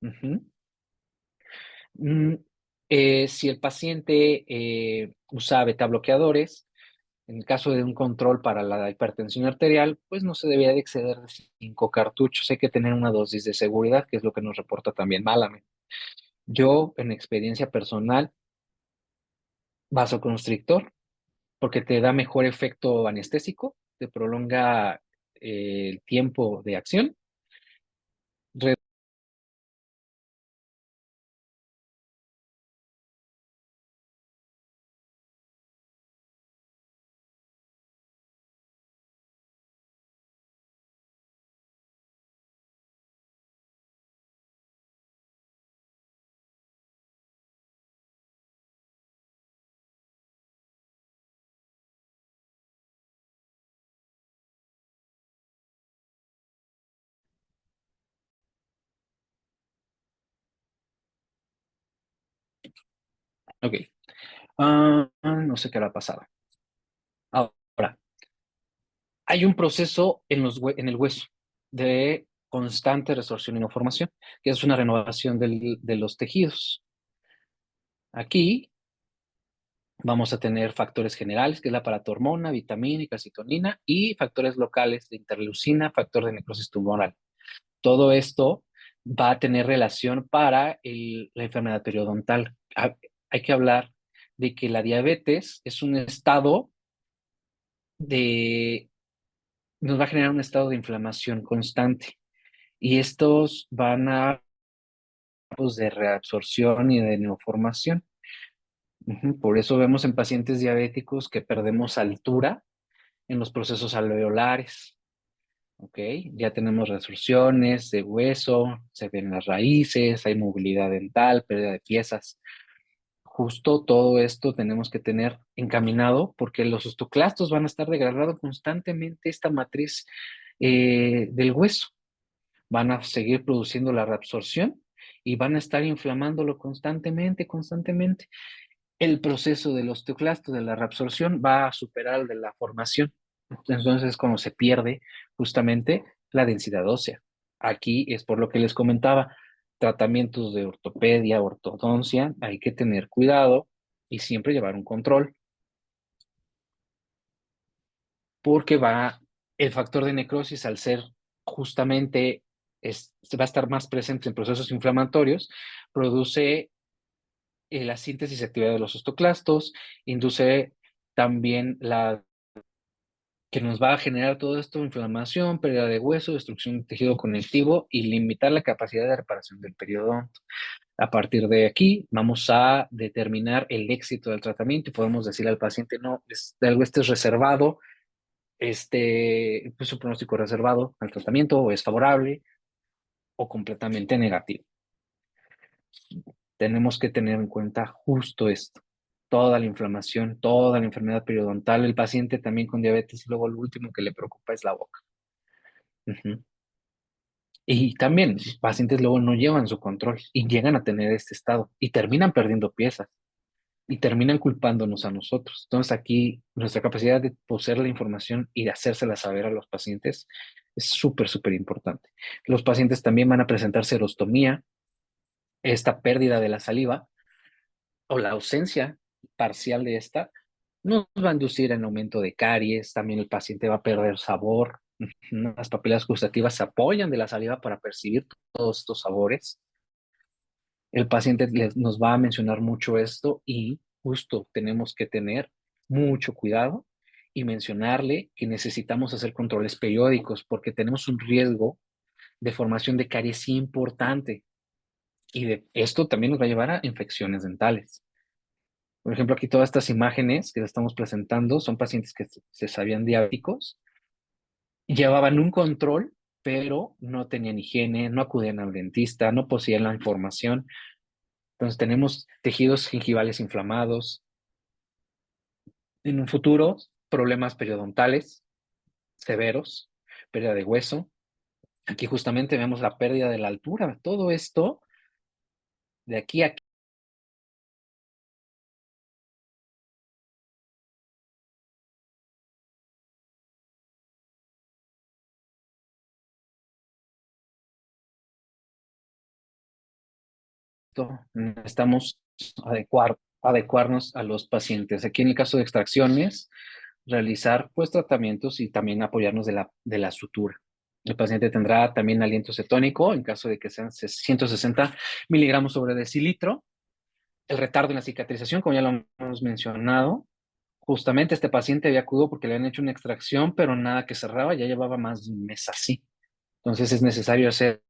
Ujú. Mm, si el paciente usa beta bloqueadores, en el caso de un control para la hipertensión arterial, pues no se debería de exceder de 5 cartuchos. Hay que tener una dosis de seguridad, que es lo que nos reporta también Malame. Yo, en experiencia personal, vasoconstrictor, porque te da mejor efecto anestésico, te prolonga el tiempo de acción. Ok. No sé qué le ha pasado. Ahora, hay un proceso en el hueso de constante resorción y no formación, que es una renovación de los tejidos. Aquí vamos a tener factores generales, que es la paratormona, vitamina y calcitonina, y factores locales de interleucina, factor de necrosis tumoral. Todo esto va a tener relación para la enfermedad periodontal. Hay que hablar de que la diabetes es un estado de, nos va a generar un estado de inflamación constante y estos van a pues, de reabsorción y de neoformación. Por eso vemos en pacientes diabéticos que perdemos altura en los procesos alveolares. ¿Ok? Ya tenemos resorciones de hueso, se ven las raíces, hay movilidad dental, pérdida de piezas. Justo todo esto tenemos que tener encaminado porque los osteoclastos van a estar degradando constantemente esta matriz del hueso. Van a seguir produciendo la reabsorción y van a estar inflamándolo constantemente, constantemente. El proceso del osteoclasto, de la reabsorción, va a superar el de la formación. Entonces es cuando se pierde justamente la densidad ósea. Aquí es por lo que les comentaba, tratamientos de ortopedia, ortodoncia, hay que tener cuidado y siempre llevar un control, porque el factor de necrosis al ser justamente, va a estar más presente en procesos inflamatorios, produce la síntesis y actividad de los osteoclastos, induce también que nos va a generar todo esto, inflamación, pérdida de hueso, destrucción de tejido conectivo y limitar la capacidad de reparación del periodonto. A partir de aquí, vamos a determinar el éxito del tratamiento y podemos decir al paciente, no, algo este es reservado, pues su pronóstico reservado al tratamiento o es favorable o completamente negativo. Tenemos que tener en cuenta justo esto, toda la inflamación, toda la enfermedad periodontal, el paciente también con diabetes y luego lo último que le preocupa es la boca. Ujú. Y también los pacientes luego no llevan su control y llegan a tener este estado y terminan perdiendo piezas y terminan culpándonos a nosotros. Entonces aquí nuestra capacidad de poseer la información y de hacérsela saber a los pacientes es súper, súper importante. Los pacientes también van a presentar serostomía, esta pérdida de la saliva, o la ausencia parcial de esta nos va a inducir en aumento de caries, también el paciente va a perder sabor. Las papilas gustativas se apoyan de la saliva para percibir todos estos sabores. El paciente nos va a mencionar mucho esto y justo tenemos que tener mucho cuidado y mencionarle que necesitamos hacer controles periódicos porque tenemos un riesgo de formación de caries importante y de esto también nos va a llevar a infecciones dentales. Por ejemplo, aquí todas estas imágenes que estamos presentando son pacientes que se sabían diabéticos, llevaban un control, pero no tenían higiene, no acudían al dentista, no poseían la información. Entonces tenemos tejidos gingivales inflamados. En un futuro, problemas periodontales severos, pérdida de hueso. Aquí justamente vemos la pérdida de la altura. Todo esto, de aquí a aquí, necesitamos adecuarnos a los pacientes. Aquí en el caso de extracciones, realizar pues tratamientos y también apoyarnos de la sutura. El paciente tendrá también aliento cetónico en caso de que sean 160 miligramos sobre decilitro. El retardo en la cicatrización, como ya lo hemos mencionado, justamente este paciente había acudido porque le han hecho una extracción, pero nada que cerraba, ya llevaba más de un mes así. Entonces es necesario hacer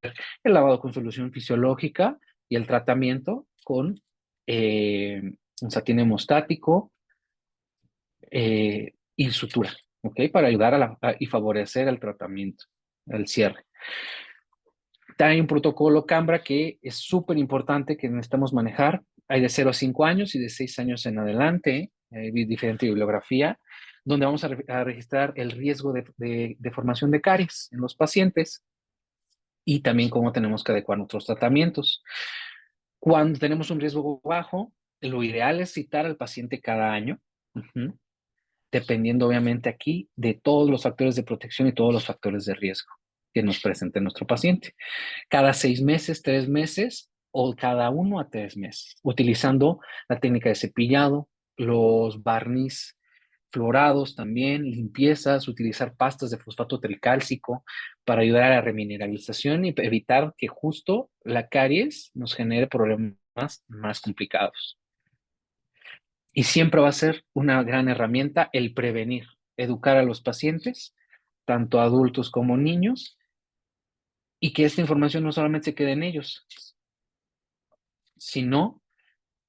el lavado con solución fisiológica y el tratamiento con un satín hemostático y sutura, ¿ok? Para ayudar y favorecer el tratamiento, el cierre. Hay un protocolo Cambra que es súper importante que necesitamos manejar. Hay de 0 a 5 años y de 6 años en adelante, diferente bibliografía, donde vamos a registrar el riesgo de formación de caries en los pacientes y también cómo tenemos que adecuar nuestros tratamientos. Cuando tenemos un riesgo bajo, lo ideal es citar al paciente cada año, dependiendo obviamente aquí de todos los factores de protección y todos los factores de riesgo que nos presente nuestro paciente. Cada 6 meses, 3 meses o cada 1 a 3 meses, utilizando la técnica de cepillado, los barniz florados también, limpiezas, utilizar pastas de fosfato tricálcico para ayudar a la remineralización y evitar que justo la caries nos genere problemas más complicados. Y siempre va a ser una gran herramienta el prevenir, educar a los pacientes, tanto adultos como niños, y que esta información no solamente se quede en ellos, sino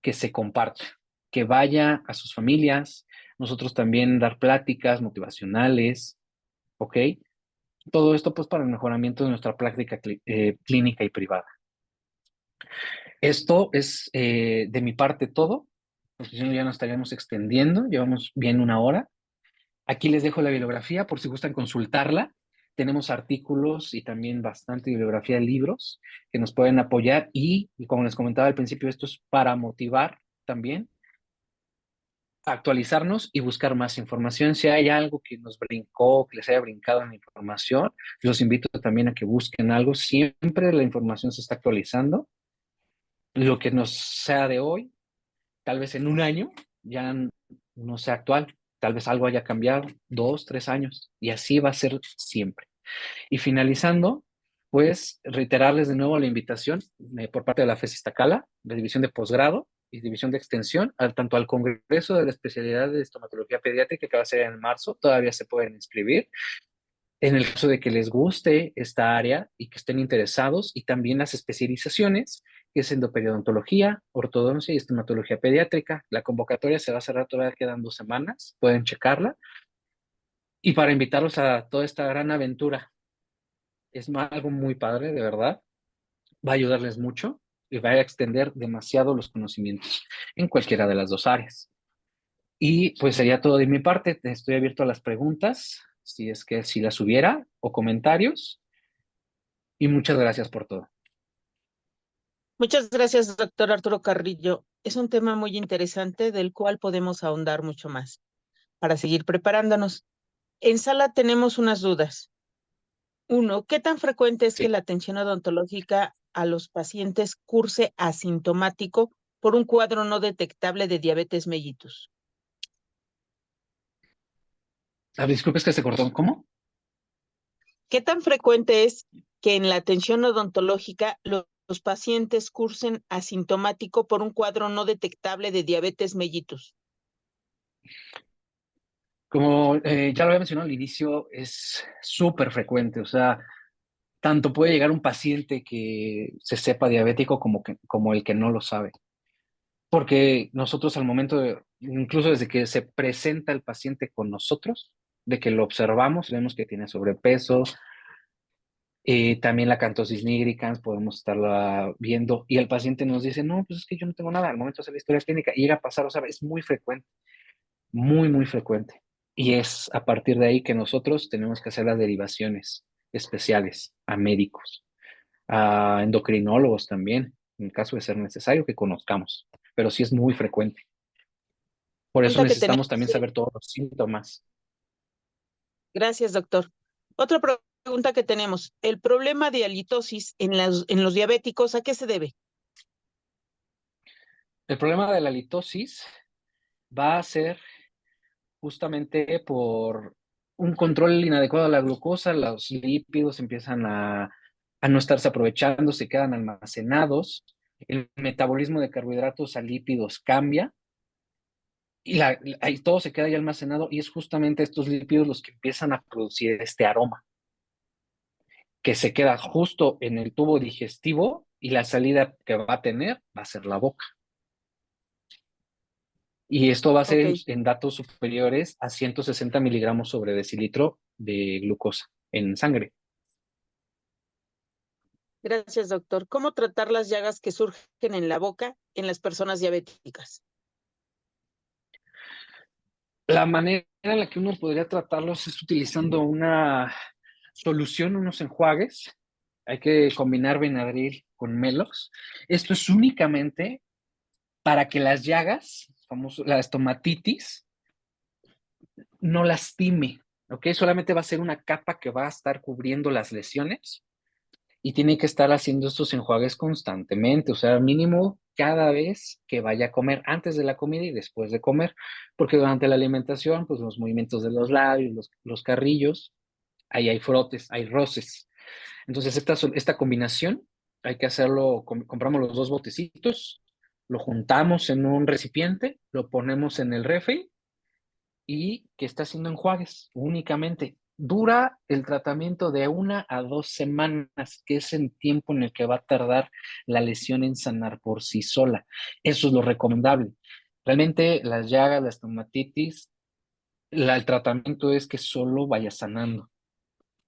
que se comparta, que vaya a sus familias, nosotros también dar pláticas motivacionales, ¿ok? Todo esto pues para el mejoramiento de nuestra práctica clínica y privada. Esto es de mi parte todo, porque si no ya nos estaríamos extendiendo, llevamos bien 1 hora. Aquí les dejo la bibliografía por si gustan consultarla. Tenemos artículos y también bastante bibliografía de libros que nos pueden apoyar y como les comentaba al principio, esto es para motivar también actualizarnos y buscar más información. Si hay algo que nos brincó, que les haya brincado en la información, los invito también a que busquen algo. Siempre la información se está actualizando. Lo que nos sea de hoy, tal vez en un año ya no sea actual. Tal vez algo haya cambiado, 2, 3 años, y así va a ser siempre. Y finalizando, pues reiterarles de nuevo la invitación por parte de la FES Iztacala, de División de Posgrado y División de Extensión, tanto al Congreso de la Especialidad de Estomatología Pediátrica que va a ser en marzo, todavía se pueden inscribir. En el caso de que les guste esta área y que estén interesados, y también las especializaciones, que es endoperidontología, ortodoncia y estomatología pediátrica. La convocatoria se va a cerrar, todavía quedan 2 semanas, pueden checarla. Y para invitarlos a toda esta gran aventura, es algo muy padre, de verdad. Va a ayudarles mucho y va a extender demasiado los conocimientos en cualquiera de las dos áreas. Y pues sería todo de mi parte. Estoy abierto a las preguntas, si es que si las hubiera, o comentarios. Y muchas gracias por todo. Muchas gracias, doctor Arturo Carrillo. Es un tema muy interesante del cual podemos ahondar mucho más para seguir preparándonos. En sala tenemos unas dudas. Uno, ¿qué tan frecuente es que Sí. la atención odontológica a los pacientes curse asintomático por un cuadro no detectable de diabetes mellitus? Disculpe, es que se cortó. ¿Cómo? ¿Qué tan frecuente es que en la atención odontológica los pacientes cursen asintomático por un cuadro no detectable de diabetes mellitus? Como ya lo había mencionado al inicio, es súper frecuente. O sea, tanto puede llegar un paciente que se sepa diabético como el que no lo sabe. Porque nosotros al momento incluso desde que se presenta el paciente con nosotros, de que lo observamos, vemos que tiene sobrepeso, también la cantosis nigricans podemos estarla viendo y el paciente nos dice, no, pues es que yo no tengo nada, al momento de hacer la historia clínica y llega a pasar, o sea, es muy frecuente, muy, muy frecuente. Y es a partir de ahí que nosotros tenemos que hacer las derivaciones especiales a médicos, a endocrinólogos también, en caso de ser necesario que conozcamos, pero sí es muy frecuente. Por eso Pregunta que tenemos. necesitamos también saber todos los síntomas. Gracias, doctor. Otra pregunta que tenemos. ¿El problema de halitosis en los diabéticos a qué se debe? El problema de la litosis va a ser justamente por un control inadecuado de la glucosa, los lípidos empiezan a no estarse aprovechando, se quedan almacenados, el metabolismo de carbohidratos a lípidos cambia y ahí todo se queda ahí almacenado y es justamente estos lípidos los que empiezan a producir este aroma que se queda justo en el tubo digestivo y la salida que va a tener va a ser la boca. Y esto va a ser Ok, en datos superiores a 160 miligramos sobre decilitro de glucosa en sangre. gracias, doctor. ¿Cómo tratar las llagas que surgen en la boca en las personas diabéticas? La manera en la que uno podría tratarlos es utilizando una solución, unos enjuagues. Hay que combinar Benadryl con Melox. Esto es únicamente para que las llagas, famoso, la estomatitis, no lastime, ¿ok? Solamente va a ser una capa que va a estar cubriendo las lesiones y tiene que estar haciendo estos enjuagues constantemente, o sea, mínimo cada vez que vaya a comer, antes de la comida y después de comer, porque durante la alimentación, pues los movimientos de los labios, los carrillos, ahí hay frotes, hay roces. Entonces, esta combinación hay que hacerlo, compramos los dos botecitos, lo juntamos en un recipiente, lo ponemos en el refri y que está haciendo enjuagues únicamente. Dura el tratamiento de 1 a 2 semanas, que es el tiempo en el que va a tardar la lesión en sanar por sí sola. Eso es lo recomendable. Realmente las llagas, la estomatitis, el tratamiento es que solo vaya sanando.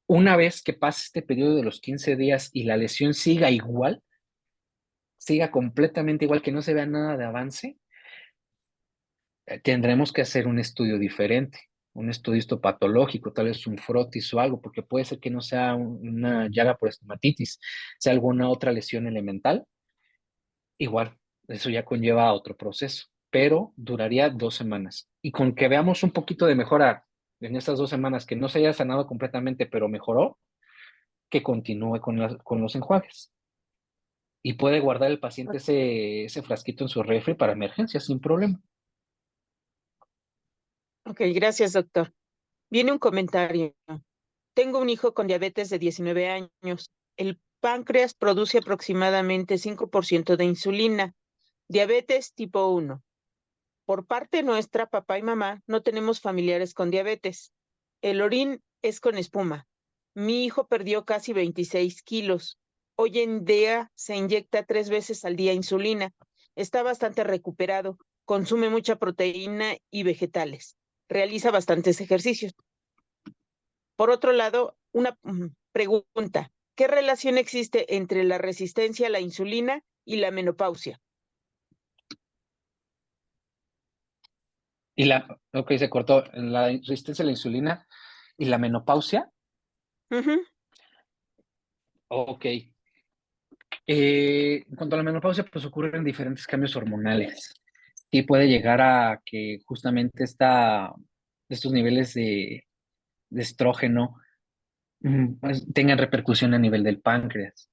Una vez que pase este periodo de los 15 días y la lesión siga igual, siga completamente igual, que no se vea nada de avance, tendremos que hacer un estudio diferente, un estudio histopatológico, tal vez un frotis o algo, porque puede ser que no sea una llaga por estomatitis, sea alguna otra lesión elemental. Igual, eso ya conlleva otro proceso, pero duraría 2 semanas. Y con que veamos un poquito de mejora en estas 2 semanas, que no se haya sanado completamente, pero mejoró, que continúe con los enjuagues. Y puede guardar el paciente ese frasquito en su refri para emergencias sin problema. Ok, gracias, doctor. Viene un comentario. Tengo un hijo con diabetes de 19 años. El páncreas produce aproximadamente 5% de insulina. Diabetes tipo 1. Por parte nuestra, papá y mamá, no tenemos familiares con diabetes. El orín es con espuma. Mi hijo perdió casi 26 kilos. Hoy en día se inyecta 3 veces al día insulina. Está bastante recuperado. Consume mucha proteína y vegetales. Realiza bastantes ejercicios. Por otro lado, una pregunta. ¿Qué relación existe entre la resistencia a la insulina y la menopausia? Ok, se cortó la resistencia a la insulina y la menopausia. Ujú. Ok. En cuanto a la menopausia, pues ocurren diferentes cambios hormonales. Sí puede llegar a que justamente estos niveles de estrógeno pues, tengan repercusión a nivel del páncreas.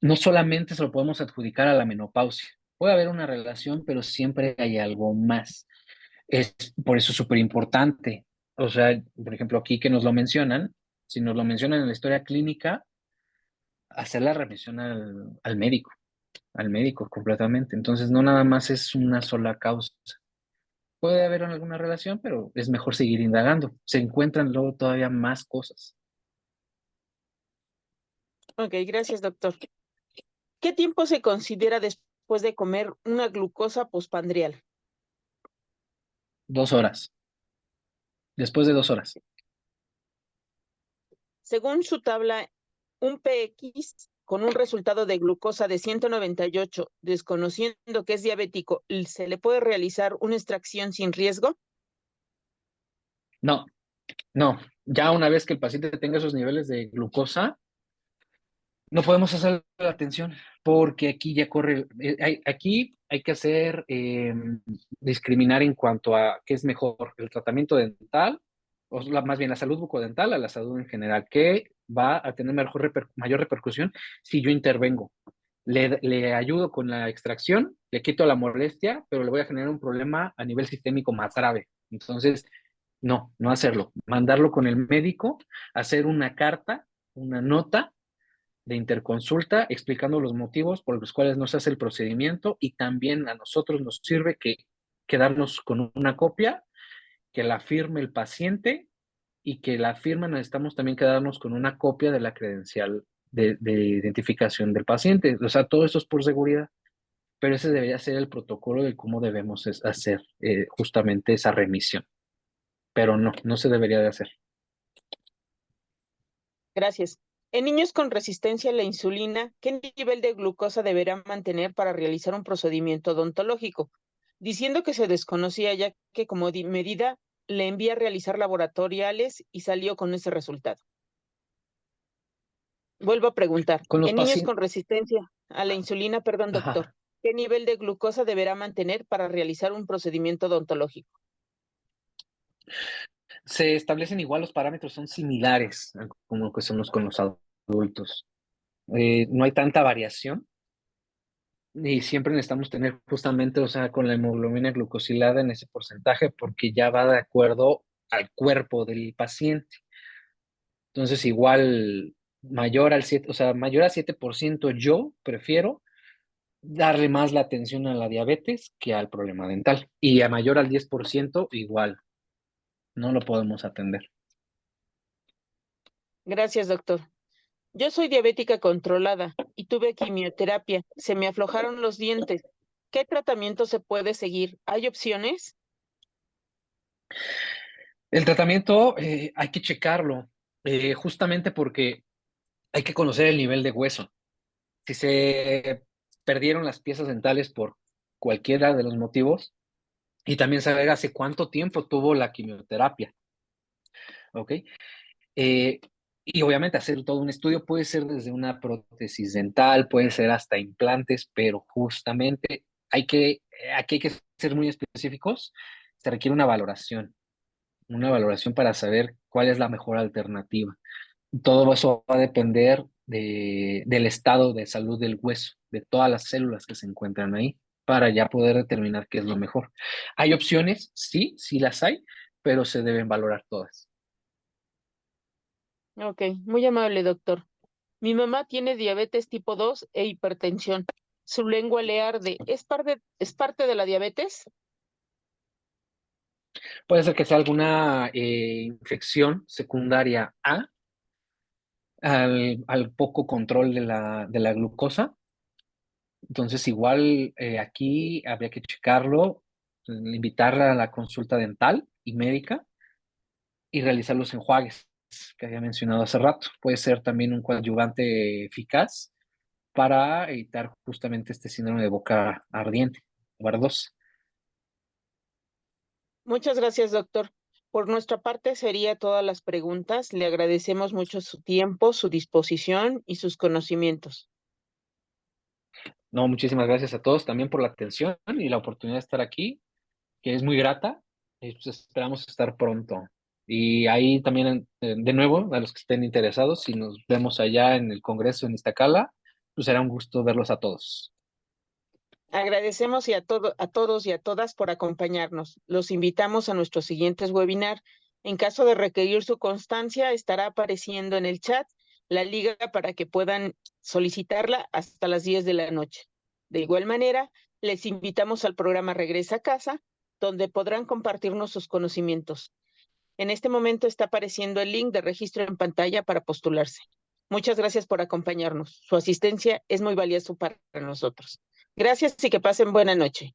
No solamente se lo podemos adjudicar a la menopausia, Puede haber una relación, pero siempre hay algo más. Es por eso súper importante. O sea, por ejemplo, aquí que nos lo mencionan, si nos lo mencionan en la historia clínica, hacer la remisión al médico completamente. Entonces, no nada más es una sola causa. Puede haber alguna relación, pero es mejor seguir indagando. Se encuentran luego todavía más cosas. Ok, gracias, doctor. ¿Qué tiempo se considera después de comer una glucosa postpandrial? 2 horas. Después de 2 horas. Según su tabla, un PX con un resultado de glucosa de 198, desconociendo que es diabético, ¿se le puede realizar una extracción sin riesgo? No, no. Ya una vez que el paciente tenga esos niveles de glucosa, no podemos hacer la atención porque aquí ya corre, aquí hay que hacer, discriminar en cuanto a qué es mejor, el tratamiento dental, más bien la salud bucodental a la salud en general, que va a tener mayor repercusión si yo intervengo. Le ayudo con la extracción, le quito la molestia, pero le voy a generar un problema a nivel sistémico más grave. Entonces, no hacerlo. Mandarlo con el médico, hacer una carta, una nota de interconsulta explicando los motivos por los cuales no se hace el procedimiento y también a nosotros nos sirve que quedarnos con una copia, que la firme el paciente y que la firma necesitamos también quedarnos con una copia de la credencial de identificación del paciente. O sea, todo eso es por seguridad, pero ese debería ser el protocolo de cómo debemos hacer justamente esa remisión. Pero no se debería de hacer. Gracias. En niños con resistencia a la insulina, ¿qué nivel de glucosa deberá mantener para realizar un procedimiento odontológico? Diciendo que se desconocía ya que como medida le envía a realizar laboratoriales y salió con ese resultado. Vuelvo a preguntar. Con los En niños pacientes, con resistencia a la insulina, perdón, doctor, ajá, ¿qué nivel de glucosa deberá mantener para realizar un procedimiento odontológico? se establecen igual, los parámetros son similares como lo que somos con los adultos. No hay tanta variación y siempre necesitamos tener justamente, o sea, con la hemoglobina glucosilada en ese porcentaje porque ya va de acuerdo al cuerpo del paciente. Entonces, igual mayor al 7, o sea, mayor al 7%, yo prefiero darle más la atención a la diabetes que al problema dental. Y a mayor al 10%, igual, no lo podemos atender. Gracias, doctor. Yo soy diabética controlada y tuve quimioterapia. Se me aflojaron los dientes. ¿Qué tratamiento se puede seguir? ¿Hay opciones? El tratamiento hay que checarlo, justamente porque hay que conocer el nivel de hueso. Si se perdieron las piezas dentales por cualquiera de los motivos, y también saber hace cuánto tiempo tuvo la quimioterapia, ¿ok? Eh, y obviamente hacer todo un estudio puede ser desde una prótesis dental, puede ser hasta implantes, pero justamente aquí hay que ser muy específicos. Se requiere una valoración para saber cuál es la mejor alternativa. Todo eso va a depender del estado de salud del hueso, de todas las células que se encuentran ahí, para ya poder determinar qué es lo mejor. ¿Hay opciones? Sí, sí las hay, pero se deben valorar todas. Ok, muy amable, doctor. Mi mamá tiene diabetes tipo 2 e hipertensión. Su lengua le arde. Es parte de la diabetes? Puede ser que sea alguna infección secundaria al poco control de la glucosa. Entonces, igual aquí habría que checarlo, invitarla a la consulta dental y médica y realizar los enjuagues que había mencionado hace rato. Puede ser también un coadyuvante eficaz para evitar justamente este síndrome de boca ardiente o ardosa. Muchas gracias, doctor. Por nuestra parte sería todas las preguntas. Le agradecemos mucho su tiempo, su disposición y sus conocimientos. No, muchísimas gracias a todos también por la atención y la oportunidad de estar aquí, que es muy grata. Y pues esperamos estar pronto. Y ahí también, de nuevo, a los que estén interesados, si nos vemos allá en el Congreso en Iztacala, pues será un gusto verlos a todos. Agradecemos a todos y a todas por acompañarnos. Los invitamos a nuestros siguientes webinar. En caso de requerir su constancia, estará apareciendo en el chat la liga para que puedan solicitarla hasta las 10 de la noche. De igual manera, les invitamos al programa Regresa a Casa, donde podrán compartirnos sus conocimientos. En este momento está apareciendo el link de registro en pantalla para postularse. Muchas gracias por acompañarnos. Su asistencia es muy valiosa para nosotros. Gracias y que pasen buena noche.